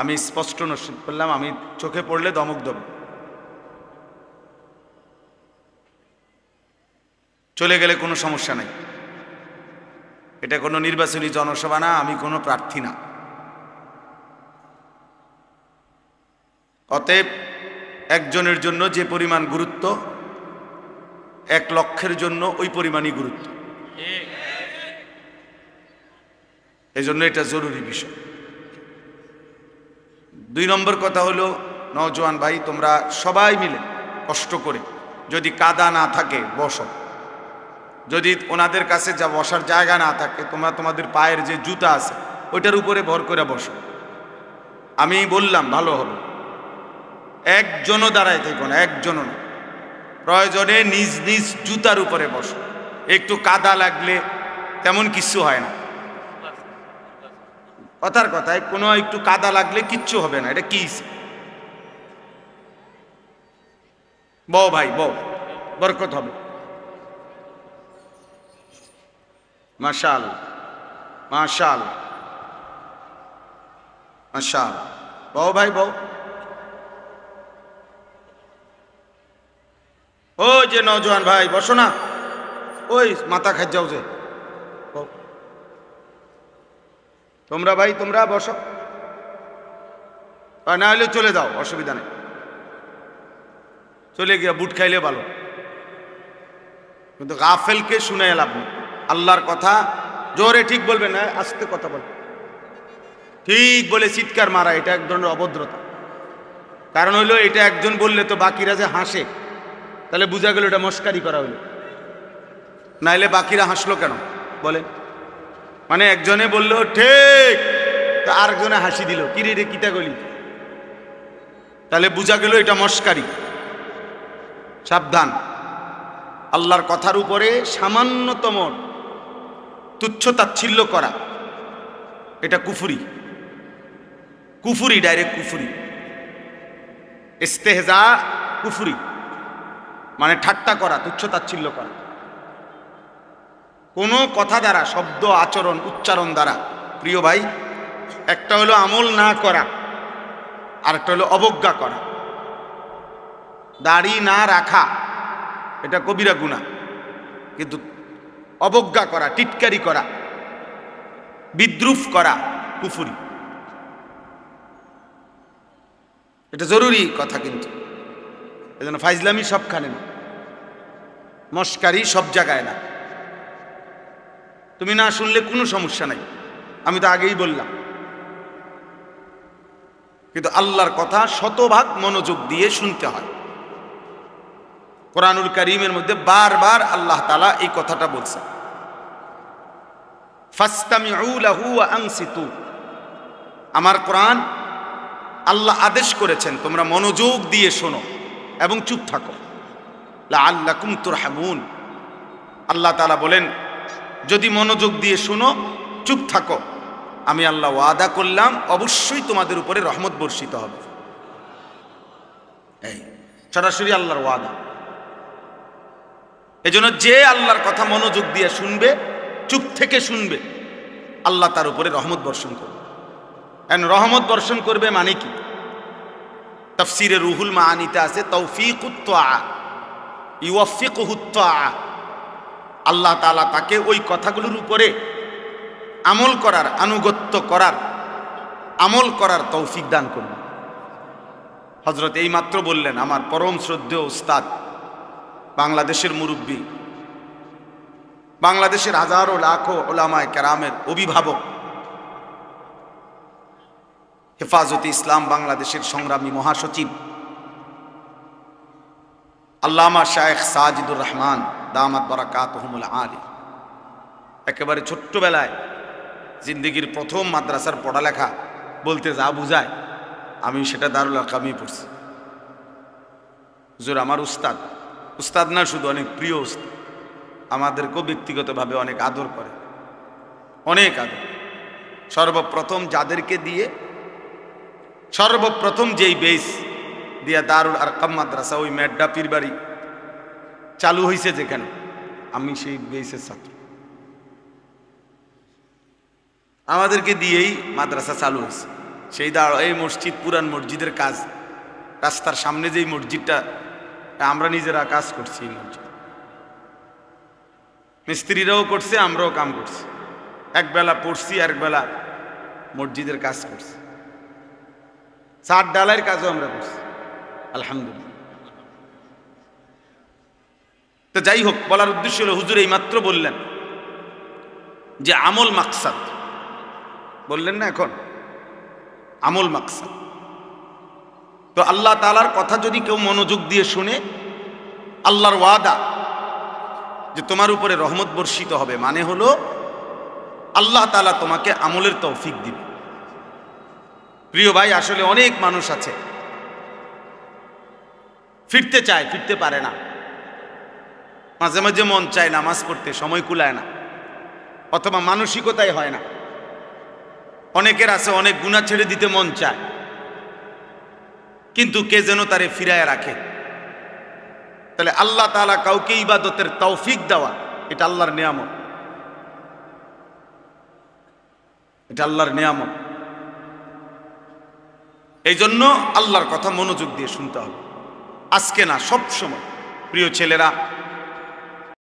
আমি স্পষ্ট নিষেধ করলাম। আমি চোখে পড়লে ধমক দেব। চলে গেলে কোনো সমস্যা নাই, এটা কোনো নির্বাচনী জনসভা না, আমি কোনো প্রার্থী না। অতএব একজনের জন্য যে পরিমাণ গুরুত্ব, 1 লক্ষের জন্য ওই পরিমাণই গুরুত্ব, এজন্য এটা জরুরি বিষয়। 2 নম্বর কথা হলো, নওজোয়ান ভাই তোমরা সবাই মিলে কষ্ট করে, যদি কাদা না থাকে বসো, যদি ওনাদের কাছে যা বসার জায়গা না থাকে তোমরা তোমাদের পায়ের যে জুতা আছে ওইটার উপরে ভর করে বসো। আমি বললাম ভালো হবে, একজনও দাঁড়ায় থেকো না, একজনও না, প্রয়োজনে নিজ নিজ জুতার উপরে বসো। একটু কাদা লাগলে তেমন কিছু হয় না, কথার কথায় কোনো একটু কাদা লাগলে কিচ্ছু হবে না, এটা কি? বউ ভাই বউ, বরকত হবে। মাশাআল্লাহ মাশাআল্লাহ মাশাআল্লাহ, বউ ভাই বউ। ও যে নওজোয়ান ভাই বসো না, ওই মাথা খাই যাও যে, তোমরা ভাই তোমরা বসো, আর না হলে চলে যাও, অসুবিধা নেই, চলে গিয়া বুট খাইলে ভালো, কিন্তু গাফেলকে শুনে লাভ নেই। আল্লাহর কথা জোরে ঠিক বলবে না, আস্তে কথা বল, ঠিক বলে চিৎকার মারা, এটা এক ধরনের অভদ্রতা। কারণ হইলো এটা একজন বললে তো বাকিরা যে হাসে, তাহলে বোঝা গেল এটা মস্কারি করা হইলো, নাইলে বাকিরা হাসলো কেন বলে? মানে একজনে বললো ঠিক, তা আরেকজনে হাসি দিল, কিরে রে কিতা গলি, তাহলে বোঝা গেল এটা মস্কারি। সাবধান, আল্লাহর কথার উপরে সামান্যতম তুচ্ছ তাচ্ছিল্য করা এটা কুফরি, কুফরি, ডাইরেক্ট কুফরি। ইস্তেহজা কুফরি, মানে ঠাট্টা করা, তুচ্ছ তাচ্ছিল্য করা, কোনো কথা দ্বারা, শব্দ আচরণ উচ্চারণ দ্বারা। প্রিয় ভাই, একটা হলো আমল না করা, আর একটা হলো অবজ্ঞা করা। দাড়ি না রাখা এটা কবিরা গুনাহ, কিন্তু অবজ্ঞা করা, টিটকারি করা, বিদ্রুপ করা কুফরি। এটা জরুরি কথা, কিন্তু এজন্য ফাইজলামি সবখানে না, মস্কারি সব জায়গায় না। তুমি না শুনলে কোনো সমস্যা নাই, আমি তো আগেই বললাম, কিন্তু আল্লাহর কথা শতভাগ মনোযোগ দিয়ে শুনতে হয়। কোরআনুল কারীমের মধ্যে বারবার আল্লাহ তাআলা এই কথাটা বলছেন, ফাসতামিউ লাহু ওয়া আনসিতু। আমার কোরআন আল্লাহ আদেশ করেছেন তোমরা মনোযোগ দিয়ে শোনো এবং চুপ থাকো, লাআল্লাকুম তুরহামুন। আল্লাহ তাআলা বলেন যদি মনোযোগ দিয়ে শুনো, চুপ থাকো, আমি আল্লাহ ওয়াদা করলাম অবশ্যই তোমাদের উপরে রহমত বর্ষিত হবে। এই সরাসরি আল্লাহর ওয়াদা। এজন্য যে আল্লাহর কথা মনোযোগ দিয়ে শুনবে, চুপ থেকে শুনবে, আল্লাহ তার উপরে রহমত বর্ষণ করবে। রহমত বর্ষণ করবে মানে কি? তাফসীরে রুহুল মাআনিতে আছে তৌফিকুত তাআ, ইউওয়াফিকুহুত তাআ। আল্লাহ তাআলা তাকে ওই কথাগুলোর উপরে আমল করার, আনুগত্য করার, আমল করার তৌফিক দান করবে। হযরত এই মাত্র বললেন আমার পরম শ্রদ্ধেয় উস্তাদ, বাংলাদেশের মুরব্বী, বাংলাদেশের হাজারো লাখো উলামায়ে কেরামের অভিভাবক, হেফাজতে ইসলাম বাংলাদেশের সংগ্রামী মহাসচিব আল্লামা শায়েখ সাজিদুর রহমান দামাত বারাকাতুহুমুল আলী, একেবারে ছোট্টবেলায় জিন্দেগির প্রথম মাদ্রাসার পড়ালেখা বলতে যা বুঝায় আমি সেটা দারুল আরকামে পড়ছি। হুজুর আমার উস্তাদ, উস্তাদ না শুধু অনেক প্রিয় উস্তাদ, আমাদেরকেও ব্যক্তিগতভাবে অনেক আদর করে, অনেক আদর। সর্বপ্রথম যাদেরকে দিয়ে, সর্বপ্রথম যেই বেস দিয়া দারুল আরকাম মাদ্রাসা, ওই মেড্ডা পীরবাড়ি চালু হয়েছে যেখানে, আমি সেই বেসের ছাত্র। আমাদেরকে দিয়েই মাদ্রাসা চালু হয়েছে। সেই এই মসজিদ, পুরান মসজিদের কাজ, রাস্তার সামনে যেই মসজিদটা, আমরা নিজেরা কাজ করছি। এই মসজিদ মিস্ত্রিরাও করছে, আমরাও কাম করছি। একবেলা পড়ছি, আরেকবেলা মসজিদের কাজ করছি। ছাদ ডালাইয়ের কাজও আমরা করছি, আলহামদুলিল্লাহ। তো যাই হোক, বলার উদ্দেশ্য হলো হুজুর এই মাত্র বললেন যে আমল মাকসাদ, বললেন না এখন আমল মাকসাদ। তো আল্লাহ তাআলার কথা যদি কেউ মনোযোগ দিয়ে শুনে, আল্লাহর ওয়াদা যে তোমার উপরে রহমত বর্ষিত হবে, মানে হলো আল্লাহ তাআলা তোমাকে আমলের তৌফিক দিবে। প্রিয় ভাই, আসলে অনেক মানুষ আছে ফিরতে চায়, ফিরতে পারে না। মাঝে মাঝে মন চায় নামাজ পড়তে, সময় কুলায় না, অথবা মানসিকতাই হয় না। অনেকের আছে অনেক গুনাহ ছেড়ে দিতে মন চায়, কিন্তু কে যেন তারে ফিরায় রাখে। তাহলে আল্লাহ তাআলা কাউকে ইবাদতের তৌফিক দেওয়া, এটা আল্লাহর নিয়ামত, এটা আল্লাহর নিয়ামত। এই জন্য আল্লাহর কথা মনোযোগ দিয়ে শুনতে হবে, আজকে না সব সময়। প্রিয় ছেলেরা,